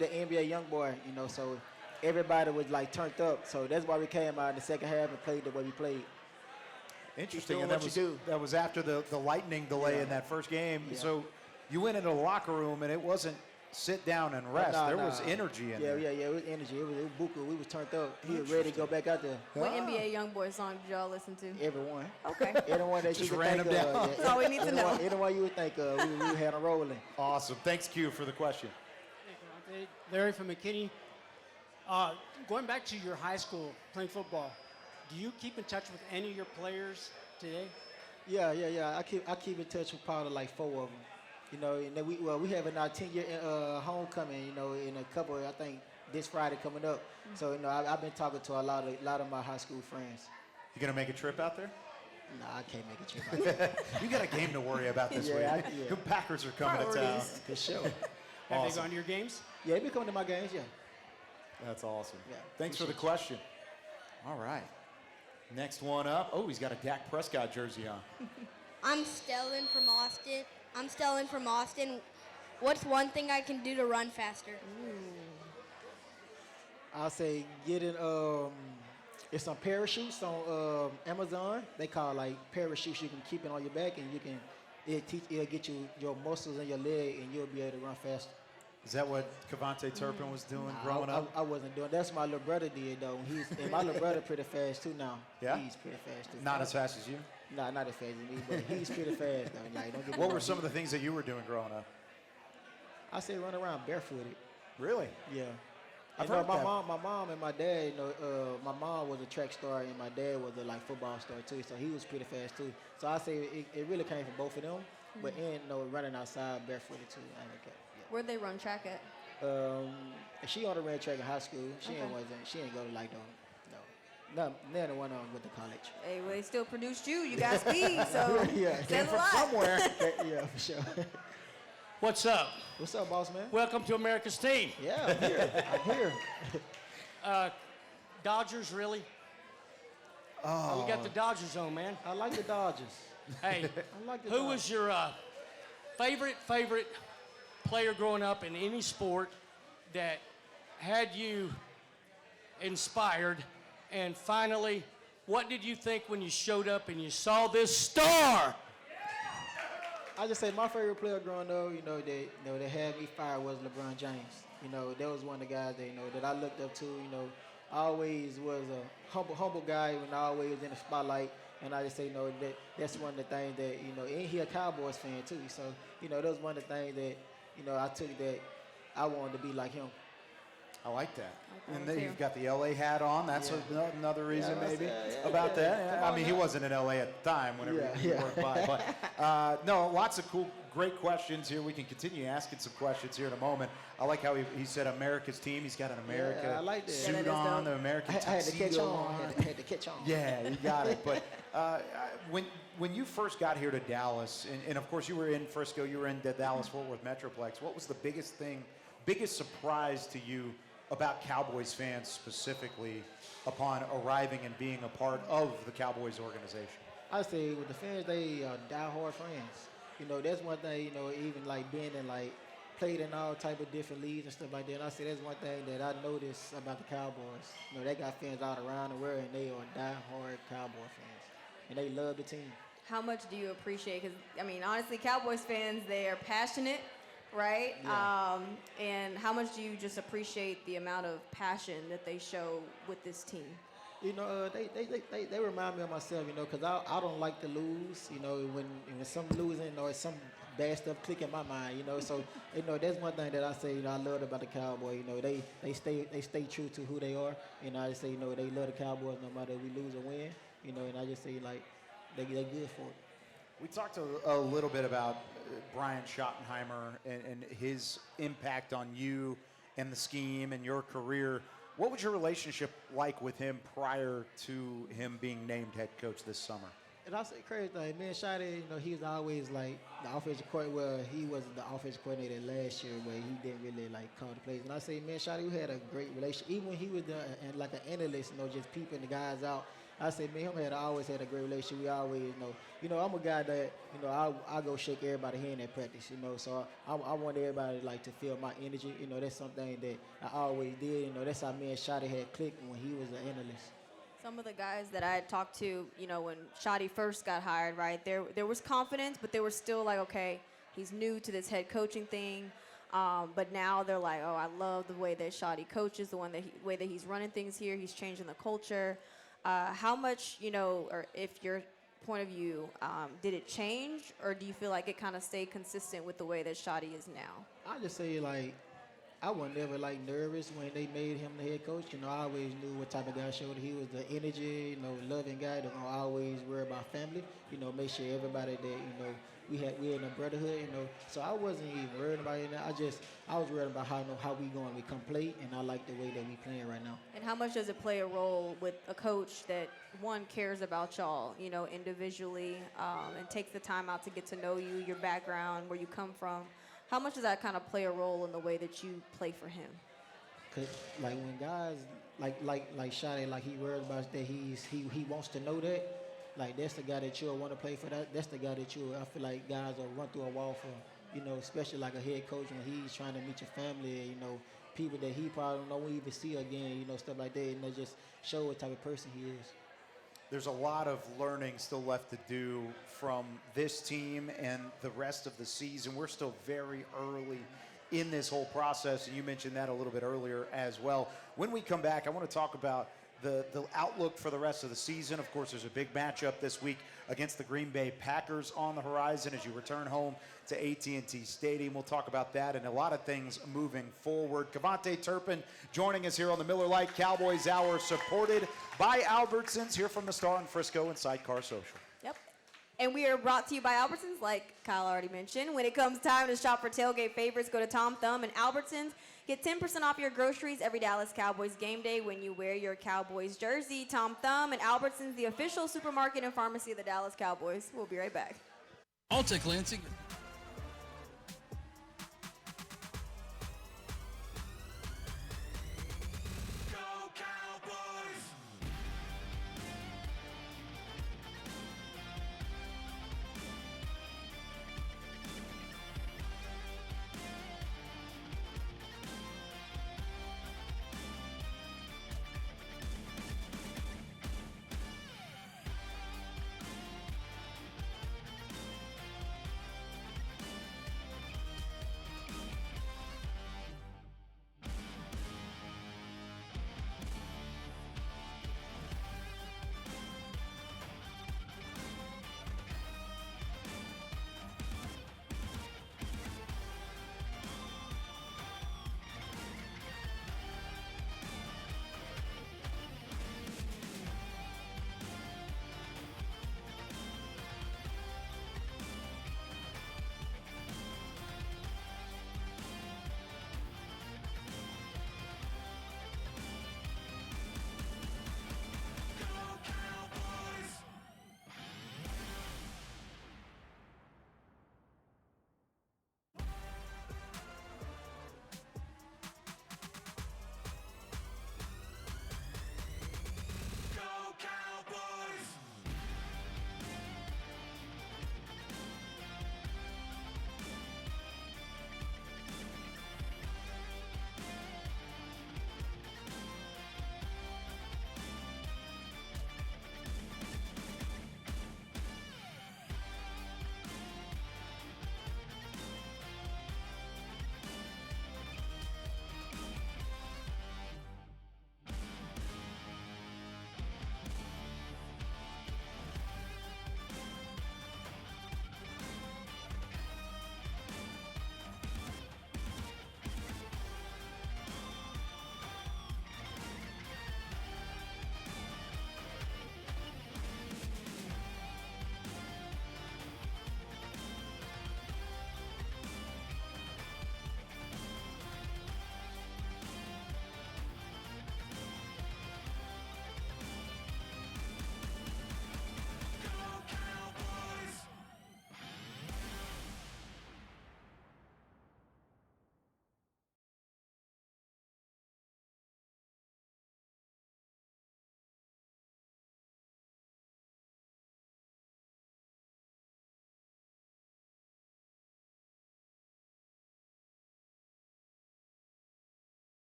Speaker 5: the NBA young boy, so everybody was turned up. So that's why we came out in the second half and played the way we played.
Speaker 4: Interesting.
Speaker 7: Doing
Speaker 4: And
Speaker 7: what you do.
Speaker 4: that was after the lightning delay in that first game.
Speaker 5: Yeah.
Speaker 4: So you went into the locker room and it wasn't sit down and rest. There was energy in there.
Speaker 5: Yeah, it was energy. It was buku. We was turned up. He was ready to go back out there.
Speaker 3: What NBA YoungBoy song did y'all listen to?
Speaker 5: Everyone.
Speaker 3: Okay.
Speaker 5: Anyone that
Speaker 4: Just
Speaker 5: you could
Speaker 4: ran
Speaker 5: think
Speaker 4: them
Speaker 5: of.
Speaker 4: down.
Speaker 3: That's all we need to know.
Speaker 5: Anyone you would think of, we had them rolling.
Speaker 4: Awesome. Thanks, Q, for the question.
Speaker 8: Larry from McKinney. Going back to your high school, playing football, do you keep in touch with any of your players today?
Speaker 5: Yeah. I keep in touch with probably 4 of them. And then we having our 10-year homecoming. In a couple, I think this Friday coming up. So I've been talking to a lot of my high school friends.
Speaker 4: You gonna make a trip out there?
Speaker 5: Nah, I can't make a trip out there.
Speaker 4: You got a game to worry about this week.
Speaker 5: Yeah.
Speaker 4: The Packers are coming to town.
Speaker 3: Priorities.
Speaker 5: For sure.
Speaker 8: Have they
Speaker 4: Awesome.
Speaker 8: gone to your games?
Speaker 5: Yeah, they be coming to my games. Yeah.
Speaker 4: That's awesome.
Speaker 5: Yeah,
Speaker 4: Thanks for the question. All right. Next one up. Oh, he's got a Dak Prescott jersey on.
Speaker 6: I'm Stellan from Austin. What's one thing I can do to run faster?
Speaker 5: I'll say getting it's some parachutes on Amazon. They call parachutes. You can keep it on your back, and it'll get you your muscles in your leg, and you'll be able to run faster.
Speaker 4: Is that what KaVontae Turpin was doing growing up?
Speaker 5: I wasn't doing. That's my little brother did though. And my little brother pretty fast too now.
Speaker 4: Yeah?
Speaker 5: He's pretty fast too.
Speaker 4: Not as fast as you?
Speaker 5: Nah, not as fast as me, but he's pretty fast though. Don't get me
Speaker 4: What were
Speaker 5: wrong.
Speaker 4: some of the things that you were doing growing up?
Speaker 5: I say run around barefooted.
Speaker 4: Really?
Speaker 5: Yeah.
Speaker 4: I've
Speaker 5: My
Speaker 4: heard that.
Speaker 5: mom and my dad, my mom was a track star and my dad was a football star too, so he was pretty fast too. So I say it really came from both of them, but running outside barefooted too. I think
Speaker 3: Where'd they run track at?
Speaker 5: she only ran track in high school. She
Speaker 3: Okay.
Speaker 5: ain't go to none of one of them went to college.
Speaker 3: Hey, well, they still produced you. You got speed, so
Speaker 5: Yeah,
Speaker 3: says a lot.
Speaker 4: Somewhere.
Speaker 5: Yeah, for sure.
Speaker 8: What's up?
Speaker 5: What's up, boss man?
Speaker 8: Welcome to America's team.
Speaker 5: Yeah, I'm here. I'm here.
Speaker 8: Dodgers, really? Oh. We got the Dodgers on, man.
Speaker 5: I like the Dodgers.
Speaker 8: Hey,
Speaker 5: I like the
Speaker 8: who
Speaker 5: Dodgers.
Speaker 8: was your favorite player growing up in any sport that had you inspired? And finally, what did you think when you showed up and you saw this star?
Speaker 5: I just say my favorite player growing up, that had me fired was LeBron James. That was one of the guys that I looked up to. I always was a humble guy when I always was in the spotlight. And I just say, that's one of the things that, and he a Cowboys fan too. So, that was one of the things that, I took that I wanted to be like him.
Speaker 4: I like that.
Speaker 3: that
Speaker 4: And
Speaker 3: one
Speaker 4: then
Speaker 3: too.
Speaker 4: you've got the LA hat on. That's another reason maybe about
Speaker 5: yeah.
Speaker 4: that.
Speaker 5: Come
Speaker 4: I
Speaker 5: on
Speaker 4: mean, he
Speaker 5: now.
Speaker 4: wasn't in LA at the time whenever
Speaker 5: Yeah,
Speaker 4: he
Speaker 5: yeah.
Speaker 4: worked by. But no, lots of cool, great questions here. We can continue asking some questions here in a moment. I like how he said America's team. He's got an America
Speaker 5: I like that.
Speaker 4: suit
Speaker 3: Yeah, that is
Speaker 4: on,
Speaker 3: dope.
Speaker 4: the American
Speaker 5: I had to catch
Speaker 4: tuxedo
Speaker 5: on.
Speaker 4: on.
Speaker 5: I had to catch on.
Speaker 4: Yeah, you got it. But when you first got here to Dallas, and of course you were in Frisco, you were in the Dallas-Fort Worth Metroplex, what was the biggest surprise to you about Cowboys fans specifically upon arriving and being a part of the Cowboys organization?
Speaker 5: I say with the fans, they are diehard friends. You know, that's one thing, you know, even like being in like played in all type of different leagues and stuff like that. And I say that's one thing that I noticed about the Cowboys. You know, they got fans all around the world and they are diehard Cowboy fans. And they love the team.
Speaker 3: How much do you appreciate? Because, I mean, honestly, Cowboys fans, they are passionate, right?
Speaker 5: Yeah.
Speaker 3: And how much do you just appreciate the amount of passion that they show with this team?
Speaker 5: You know, they remind me of myself, you know, because I don't like to lose. You know, when some losing or some bad stuff click in my mind, you know. So, you know, that's one thing that I say, you know, I love about the Cowboys. You know, they stay true to who they are. And I just say, you know, they love the Cowboys no matter if we lose or win. You know, and I just say, like, they good for it.
Speaker 4: We talked a little bit about Brian Schottenheimer and his impact on you and the scheme and your career. What was your relationship like with him prior to him being named head coach this summer?
Speaker 5: And I say crazy thing, me and Shotty, you know, he was always like the offensive coordinator. Well, he was the offensive coordinator last year, but he didn't really like call the plays. And I say, me and Shotty, we had a great relationship. Even when he was there and like an analyst, you know, just peeping the guys out. I say, me and him always had a great relationship. We always, you know, I'm a guy that, you know, I go shake everybody's hand at practice, you know. So I want everybody like to feel my energy. You know, that's something that I always did. You know, that's how me and Shotty had clicked when he was an analyst.
Speaker 3: Some of the guys that I had talked to, you know, when Shotty first got hired, right, there was confidence, but they were still like, okay, he's new to this head coaching thing. But now they're like, oh, I love the way that Shotty coaches, the way that he's running things here. He's changing the culture. How much, you know, or if your point of view, did it change, or do you feel like it kind of stayed consistent with the way that Shotty is now?
Speaker 5: I just say, like, I was never, like, nervous when they made him the head coach. You know, I always knew what type of guy showed. He was the energy, you know, loving guy that always worry about family. You know, make sure everybody that, you know, we in a brotherhood, you know. So I wasn't even worried about it. I was worried about how we going to become play, and I like the way that we playing right now.
Speaker 3: And how much does it play a role with a coach that, one, cares about y'all, you know, individually, and takes the time out to get to know you, your background, where you come from? How much does that kind of play a role in the way that you play for him?
Speaker 5: Cause like when guys like Shotty, like he worried about that he wants to know that. Like that's the guy that you'll want to play for. That's the guy that I feel like guys will run through a wall for. You know, especially like a head coach when he's trying to meet your family. You know, people that he probably don't even see again. You know, stuff like that. And they just show what type of person he is.
Speaker 4: There's a lot of learning still left to do from this team and the rest of the season. We're still very early in this whole process, and you mentioned that a little bit earlier as well. When we come back, I want to talk about the outlook for the rest of the season. Of course, there's a big matchup this week against the Green Bay Packers on the horizon as you return home to AT&T Stadium. We'll talk about that and a lot of things moving forward. KaVontae Turpin joining us here on the Miller Lite Cowboys Hour, supported by Albertsons, here from the Star in Frisco and Sidecar Social.
Speaker 3: Yep. And we are brought to you by Albertsons, like Kyle already mentioned. When it comes time to shop for tailgate favorites, go to Tom Thumb and Albertsons. Get 10% off your groceries every Dallas Cowboys game day when you wear your Cowboys jersey. Tom Thumb and Albertsons, the official supermarket and pharmacy of the Dallas Cowboys. We'll be right back.
Speaker 9: Alltech Lansing.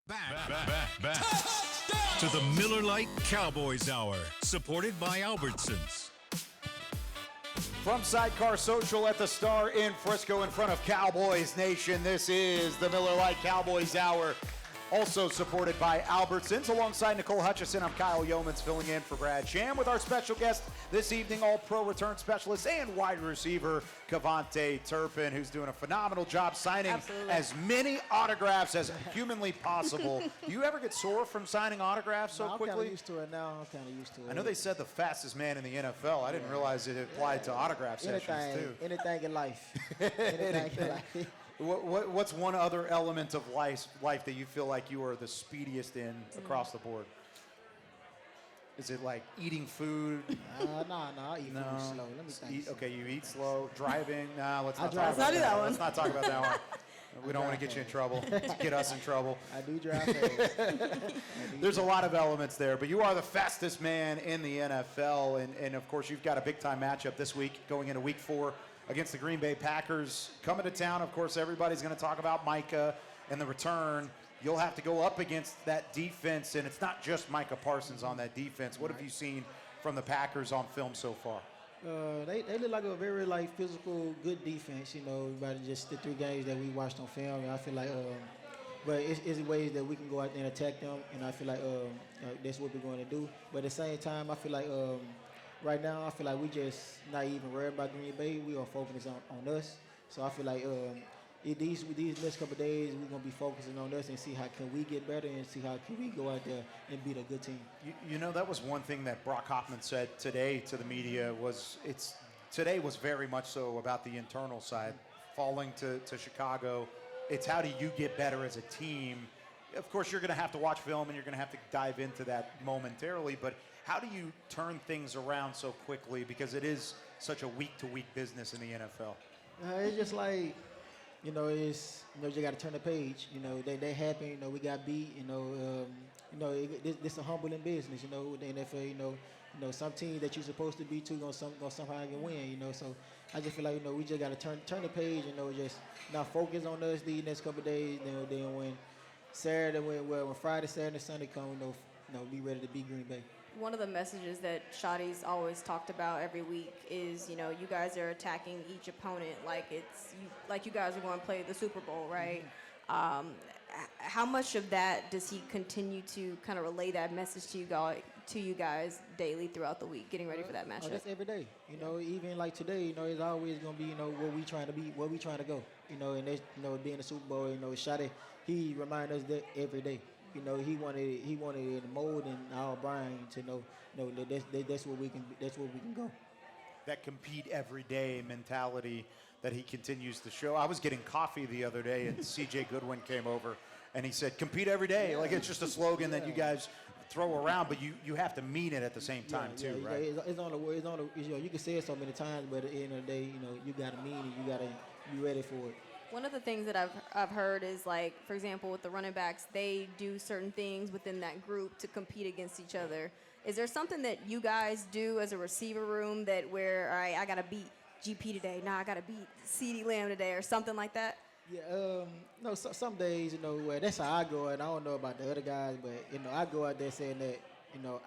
Speaker 1: Back to the Miller Lite Cowboys Hour, supported by Albertsons.
Speaker 4: From Sidecar Social at the Star in Frisco in front of Cowboys Nation, this is the Miller Lite Cowboys Hour, also supported by Albertsons. Alongside Nicole Hutchison, I'm Kyle Youmans filling in for Brad Sham with our special guest this evening, All-Pro return specialist and wide receiver KaVontae Turpin, who's doing a phenomenal job signing as many autographs as humanly possible. Do you ever get sore from signing autographs so quickly?
Speaker 5: I'm kind of used to it now. I'm kind of used to it.
Speaker 4: I know they said the fastest man in the NFL. I didn't realize it applied to autograph sessions, too.
Speaker 5: Anything in life. Anything in life.
Speaker 4: What's one other element of life that you feel like you are the speediest in across the board? Is it like eating food?
Speaker 5: No, I eat food slow. Let me think.
Speaker 4: Okay, you eat slow. Driving? Nah, let's not
Speaker 5: drive.
Speaker 4: talk about that one. Let's not talk about that one. We don't want to get you in trouble. Get us in trouble.
Speaker 5: I do drive fast.
Speaker 4: There's a lot of elements there, but you are the fastest man in the NFL, and of course you've got a big-time matchup this week going into Week 4 against the Green Bay Packers. Coming to town, of course, everybody's going to talk about Micah and the return. You'll have to go up against that defense, and it's not just Micah Parsons on that defense. What have you seen from the Packers on film so far?
Speaker 5: They look like a very physical, good defense. About just the 3 games that we watched on film. I feel like, but it's ways that we can go out there and attack them, and I feel like that's what we're going to do. But at the same time, I feel like right now, I feel like we just not even worried about Green Bay. We are focusing on us. So I feel like these next couple of days, we're going to be focusing on us and see how can we get better and see how can we go out there and beat a good team.
Speaker 4: That was one thing that Brock Hoffman said today to the media today was very much so about the internal side. Falling to Chicago, it's how do you get better as a team? Of course, you're going to have to watch film and you're going to have to dive into that momentarily, but how do you turn things around so quickly because it is such a week-to-week business in the NFL?
Speaker 5: It's just like, you just got to turn the page. They happen. We got beat. This a humbling business. With the NFL. Some teams that you're supposed to be to gonna somehow can win. So I just feel like we just got to turn the page. Just not focus on us these next couple of days. Then when Friday, Saturday, Sunday come, be ready to beat Green Bay.
Speaker 3: One of the messages that Shotty's always talked about every week is, you guys are attacking each opponent like you guys are going to play the Super Bowl, right? Mm-hmm. How much of that does he continue to kind of relay that message to you guys daily throughout the week, getting ready for that matchup?
Speaker 5: That's every day. Even like today, it's always going to be, where we trying to be, where we trying to go. And that's, being the Super Bowl, Shotty, he reminds us that every day. He wanted it in mold and our brain to know that's where we can go.
Speaker 4: That compete every day mentality that he continues to show. I was getting coffee the other day and CJ Goodwin came over and he said, compete every day. Yeah. Like it's just a slogan that you guys throw around, but you have to mean it at the same time too, right?
Speaker 5: It's on the word. You can say it so many times, but at the end of the day, you got to mean it. You got to be ready for it.
Speaker 3: One of the things that I've heard is, like, for example, with the running backs, they do certain things within that group to compete against each other. Is there something that you guys do as a receiver room where, all right, I got to beat GP today. Nah, I got to beat CeeDee Lamb today or something like that?
Speaker 5: Yeah, some days, that's how I go. And I don't know about the other guys, but, I go out there saying that,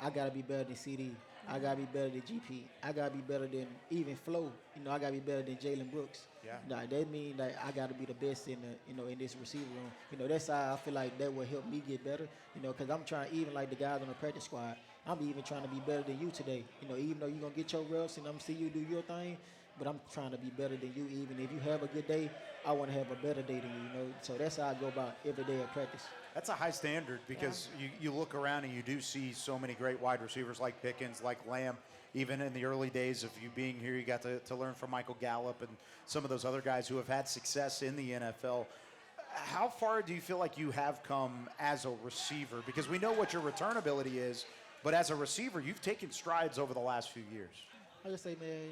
Speaker 5: I got to be better than CeeDee. I got to be better than GP. I got to be better than even Flo. I got to be better than Jalen Brooks. Yeah. That means that I got to be the best in in this receiver room. That's how I feel like that will help me get better. Because I'm trying, even like the guys on the practice squad, I'm even trying to be better than you today. Even though you're going to get your reps and I'm going to see you do your thing, but I'm trying to be better than you. Even if you have a good day, I want to have a better day than you. So that's how I go about every day at practice.
Speaker 4: That's a high standard because you look around and you do see so many great wide receivers like Pickens, like Lamb. Even in the early days of you being here, you got to learn from Michael Gallup and some of those other guys who have had success in the NFL. How far do you feel like you have come as a receiver? Because we know what your return ability is, but as a receiver, you've taken strides over the last few years.
Speaker 5: I just say, man,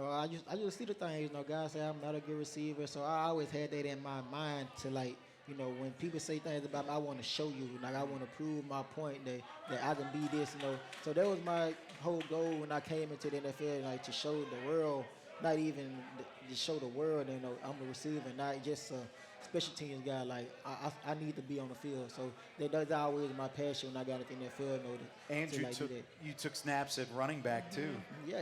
Speaker 5: I just see the things. Guys say I'm not a good receiver, so I always had that in my mind to when people say things about me, I want to show you. I want to prove my point that I can be this. So that was my whole goal when I came into the NFL, to show the world, not even to show the world, you know, I'm a receiver, not just a special teams guy. Like I need to be on the field. So that's always my passion when I got in that field. You know,
Speaker 4: And you took snaps at running back too.
Speaker 5: Yeah,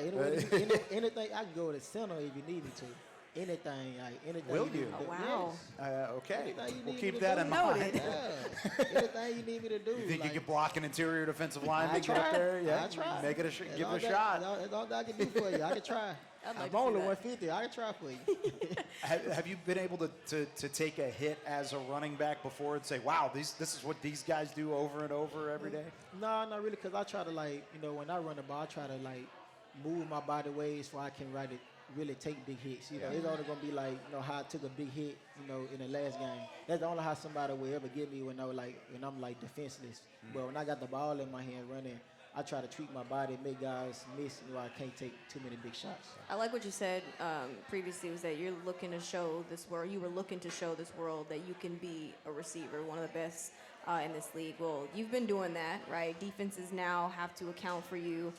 Speaker 5: anything I can go to center if you need me to. Anything, like anything.
Speaker 4: Will
Speaker 5: you? Need
Speaker 4: you?
Speaker 5: me to do.
Speaker 3: Wow.
Speaker 5: Yes.
Speaker 4: Okay, we'll
Speaker 5: me
Speaker 4: keep
Speaker 5: to
Speaker 4: that
Speaker 5: do.
Speaker 4: in mind.
Speaker 5: Yeah. Anything you need me to do.
Speaker 4: You think
Speaker 5: like,
Speaker 4: you could block an interior defensive lineman?
Speaker 5: I
Speaker 4: Get up
Speaker 5: try.
Speaker 4: there, yeah.
Speaker 5: I try.
Speaker 4: Make it give it a
Speaker 5: That's
Speaker 4: shot.
Speaker 5: all I can do for you. I can try.
Speaker 3: I'd like
Speaker 5: I'm
Speaker 3: to see
Speaker 5: only
Speaker 3: that.
Speaker 5: 150. I can try for you.
Speaker 4: Have you been able to take a hit as a running back before and say, wow, this is what these guys do over and over every day?
Speaker 5: No, not really, because I try to, like, you know, when I run the ball, I try to, like, move my body ways so I can really take big hits. You know, it's only going to be, like, you know, how I took a big hit, you know, in the last game. That's the only how somebody will ever get me when I'm, like, defenseless. But when I got the ball in my hand running, I try to treat my body, make guys miss, you know, I can't take too many big shots.
Speaker 3: I like what you said previously, was that you're looking to show this world, you were looking to show this world that you can be a receiver, one of the best in this league. Well, you've been doing that, right? Defenses now have to account for you.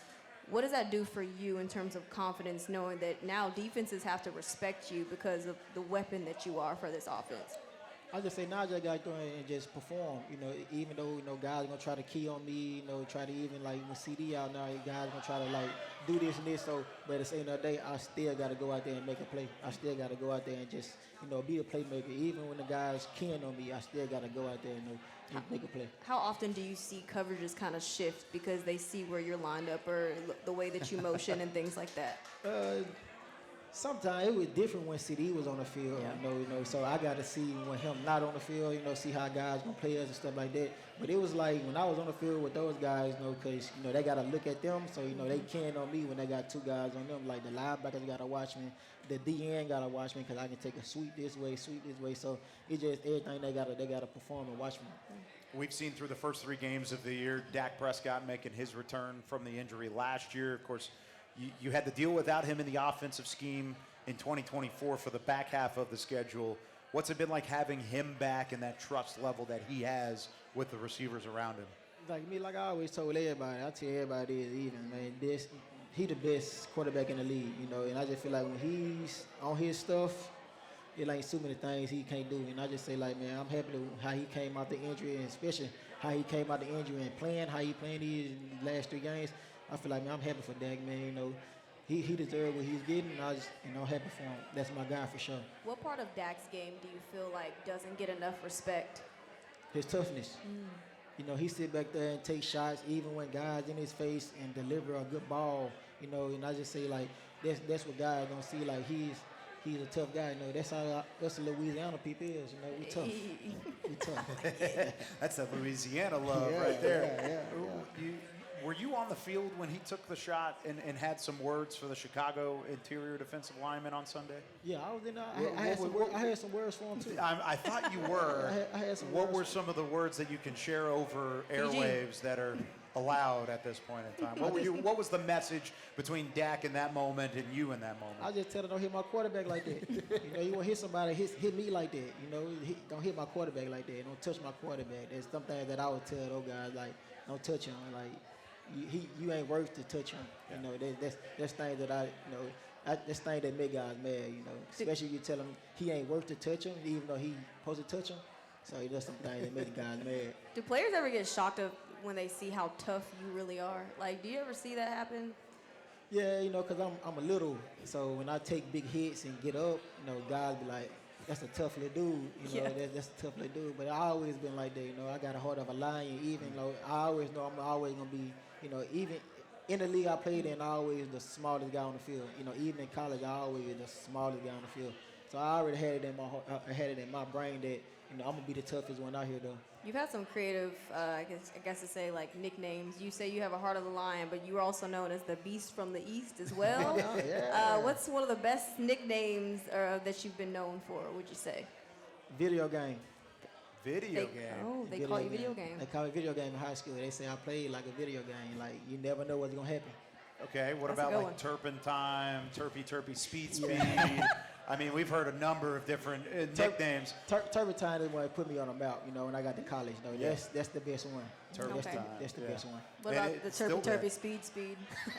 Speaker 3: What does that do for you in terms of confidence, knowing that now defenses have to respect you because of the weapon that you are for this offense?
Speaker 5: I just say now I just got to go in and just perform. You know, even though, you know, guys are going to try to key on me, you know, try to even, like, when CD out now, guys going to try to, like, do this and this. So, but at the end of the day, I still got to go out there and make a play. I still got to go out there and just, you know, be a playmaker. Even when the guys keying on me, I still got to go out there and, you know, make a play.
Speaker 3: How often do you see coverages kind of shift because they see where you're lined up or the way that you motion and things like that?
Speaker 5: Sometimes it was different when CD was on the field, you know. So I got to see when him not on the field, you know, see how guys gonna play us and stuff like that. But it was like when I was on the field with those guys, you know, because you know they gotta look at them, so you know they can on me when they got two guys on them. Like the linebackers gotta watch me, the DN gotta watch me because I can take a sweep this way. So it just everything they gotta perform and watch me.
Speaker 4: We've seen through the first 3 games of the year, Dak Prescott making his return from the injury last year. Of course, you had to deal without him in the offensive scheme in 2024 for the back half of the schedule. What's it been like having him back and that trust level that he has with the receivers around him?
Speaker 5: Like me, like I always told everybody, I tell everybody this even, man, he the best quarterback in the league, you know, and I just feel like when he's on his stuff, it ain't so many things he can't do. And I just say, like, man, I'm happy to how he came out the injury, and especially how he came out the injury and playing, how he playing these last 3 games. I feel like, man, I'm happy for Dak, man. You know, he deserved what he's getting, and I just, you know, happy for him. That's my guy for sure.
Speaker 3: What part of Dak's game do you feel like doesn't get enough respect?
Speaker 5: His toughness. You know, he sit back there and take shots, even when guys in his face, and deliver a good ball. You know, and I just say, like, that's what guys gonna see. Like, he's a tough guy. You know, that's the Louisiana people is. You know, we tough. We tough.
Speaker 4: That's a Louisiana love right there. Were you on the field when he took the shot and had some words for the Chicago interior defensive lineman on Sunday?
Speaker 5: Yeah, I was in there. I had some words for him, too.
Speaker 4: I thought you were.
Speaker 5: I had some
Speaker 4: What
Speaker 5: words.
Speaker 4: were some of the words that you can share over airwaves that are allowed at this point in time? What was the message between Dak in that moment and you in that moment?
Speaker 5: I just tell him, don't hit my quarterback like that. You know, you want to hit somebody, hit me like that. You know, don't hit my quarterback like that. Don't touch my quarterback. There's some things that I would tell those guys, like, don't touch him. Like, you ain't worth to touch him. You know, that's things that that's things that make guys mad. You know, especially if you tell him he ain't worth to touch him, even though he supposed to touch him. So that's some things that make the guys mad.
Speaker 3: Do players ever get shocked when they see how tough you really are? Like, do you ever see that happen?
Speaker 5: Yeah, you know, because I'm a little. So when I take big hits and get up, you know, guys be like, that's a tough little dude. You know, that's a tough little dude. But I always been like that. You know, I got a heart of a lion. Even though I always know I'm always gonna be, you know, even in the league I played in, I always the smallest guy on the field. You know, even in college, I always the smallest guy on the field. So I already had it in my heart, I had it in my brain that, you know, I'm gonna be the toughest one out here, though.
Speaker 3: You've had some creative, I guess to say, like, nicknames. You say you have a heart of the lion, but you're also known as the Beast from the East as well. What's one of the best nicknames that you've been known for, would you say?
Speaker 5: Video game.
Speaker 4: Video game?
Speaker 3: Oh, they call you video game.
Speaker 5: They call me video game in high school. They say I played like a video game. Like, you never know what's gonna happen.
Speaker 4: Okay, what
Speaker 3: That's a
Speaker 4: about
Speaker 3: good
Speaker 4: like
Speaker 3: one.
Speaker 4: Turpin time, Turpy, speed? I mean, we've heard a number of different nicknames.
Speaker 5: Turpin time is what put me on the map, you know, when I got to college. No, that's the best one.
Speaker 4: Turpin
Speaker 3: Okay.
Speaker 4: time.
Speaker 5: That's the best one.
Speaker 3: What
Speaker 4: And
Speaker 3: about the
Speaker 4: it's still
Speaker 3: Turpy
Speaker 4: there.
Speaker 3: speed?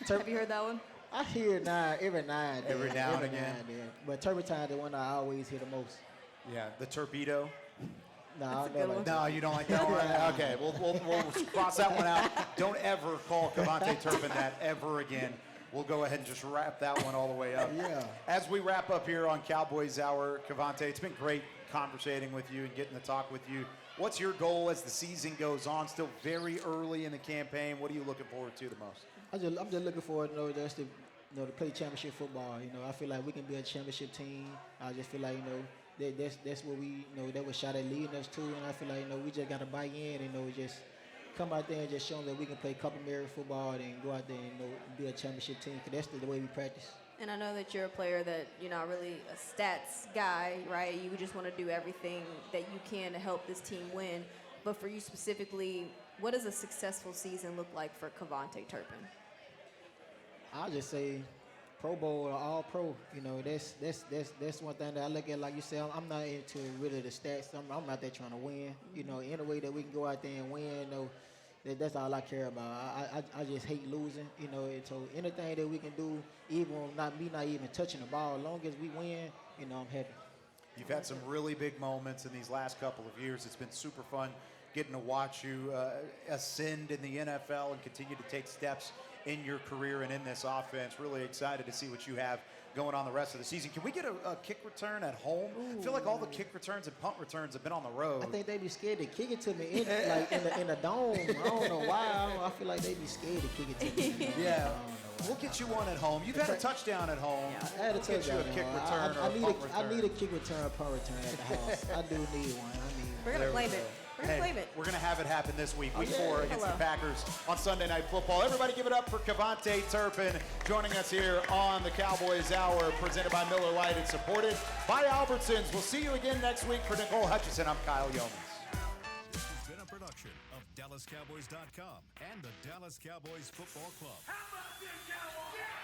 Speaker 3: Have you heard that one?
Speaker 5: I hear it every now and then.
Speaker 4: Every now and again.
Speaker 5: But Turpentine is the one I always hear the most.
Speaker 4: Yeah, the torpedo.
Speaker 5: No, I
Speaker 3: a good
Speaker 5: don't
Speaker 3: one.
Speaker 4: No, you don't like that one? Okay, we'll cross that one out. Don't ever call KaVontae Turpin that ever again. We'll go ahead and just wrap that one all the way up.
Speaker 5: Yeah.
Speaker 4: As we wrap up here on Cowboys Hour, KaVontae, it's been great conversating with you and getting to talk with you. What's your goal as the season goes on? Still very early in the campaign. What are you looking forward to the most?
Speaker 5: I'm just looking forward to play championship football. I feel like we can be a championship team. I just feel like that's what we that was shot at leading us to, and I feel like we just got to buy in and just come out there and just show them that we can play complementary football and go out there and be a championship team. Cause that's the way we practice.
Speaker 3: And I know that you're a player that you're not really a stats guy, right? You just want to do everything that you can to help this team win. But for you specifically, what does a successful season look like for KaVontae Turpin?
Speaker 5: I'll just say Pro Bowl or All Pro. That's one thing that I look at. Like you said, I'm not into really the stats. I'm out there trying to win. Any way that we can go out there and win. That's all I care about. I just hate losing. And so anything that we can do, even not even touching the ball, as long as we win, I'm happy.
Speaker 4: You've had some really big moments in these last couple of years. It's been super fun getting to watch you ascend in the NFL and continue to take steps in your career and in this offense. Really excited to see what you have going on the rest of the season. Can we get a kick return at home?
Speaker 5: Ooh.
Speaker 4: I feel like all the kick returns and punt returns have been on the road.
Speaker 5: I think they be scared to kick it to me in the dome. I don't know why. I feel like they be scared to kick it to me.
Speaker 4: Yeah. We'll get you one at home. You've had a touchdown at home.
Speaker 5: Yeah, I had a
Speaker 4: We'll get you
Speaker 5: touchdown.
Speaker 4: a kick return or a punt return.
Speaker 5: I need a kick return, punt return at the house. I do need one.
Speaker 3: We're going to claim it. We're going to claim it.
Speaker 4: We're going to have it happen this week, week 4 against
Speaker 3: Hello.
Speaker 4: the Packers on Sunday Night Football. Everybody give it up for KaVontae Turpin joining us here on the Cowboys Hour, presented by Miller Lite and supported by Albertsons. We'll see you again next week. For Nicole Hutchison, I'm Kyle Youmans.
Speaker 1: This has been a production of DallasCowboys.com and the Dallas Cowboys Football Club.
Speaker 9: How about this, Cowboys? Yeah!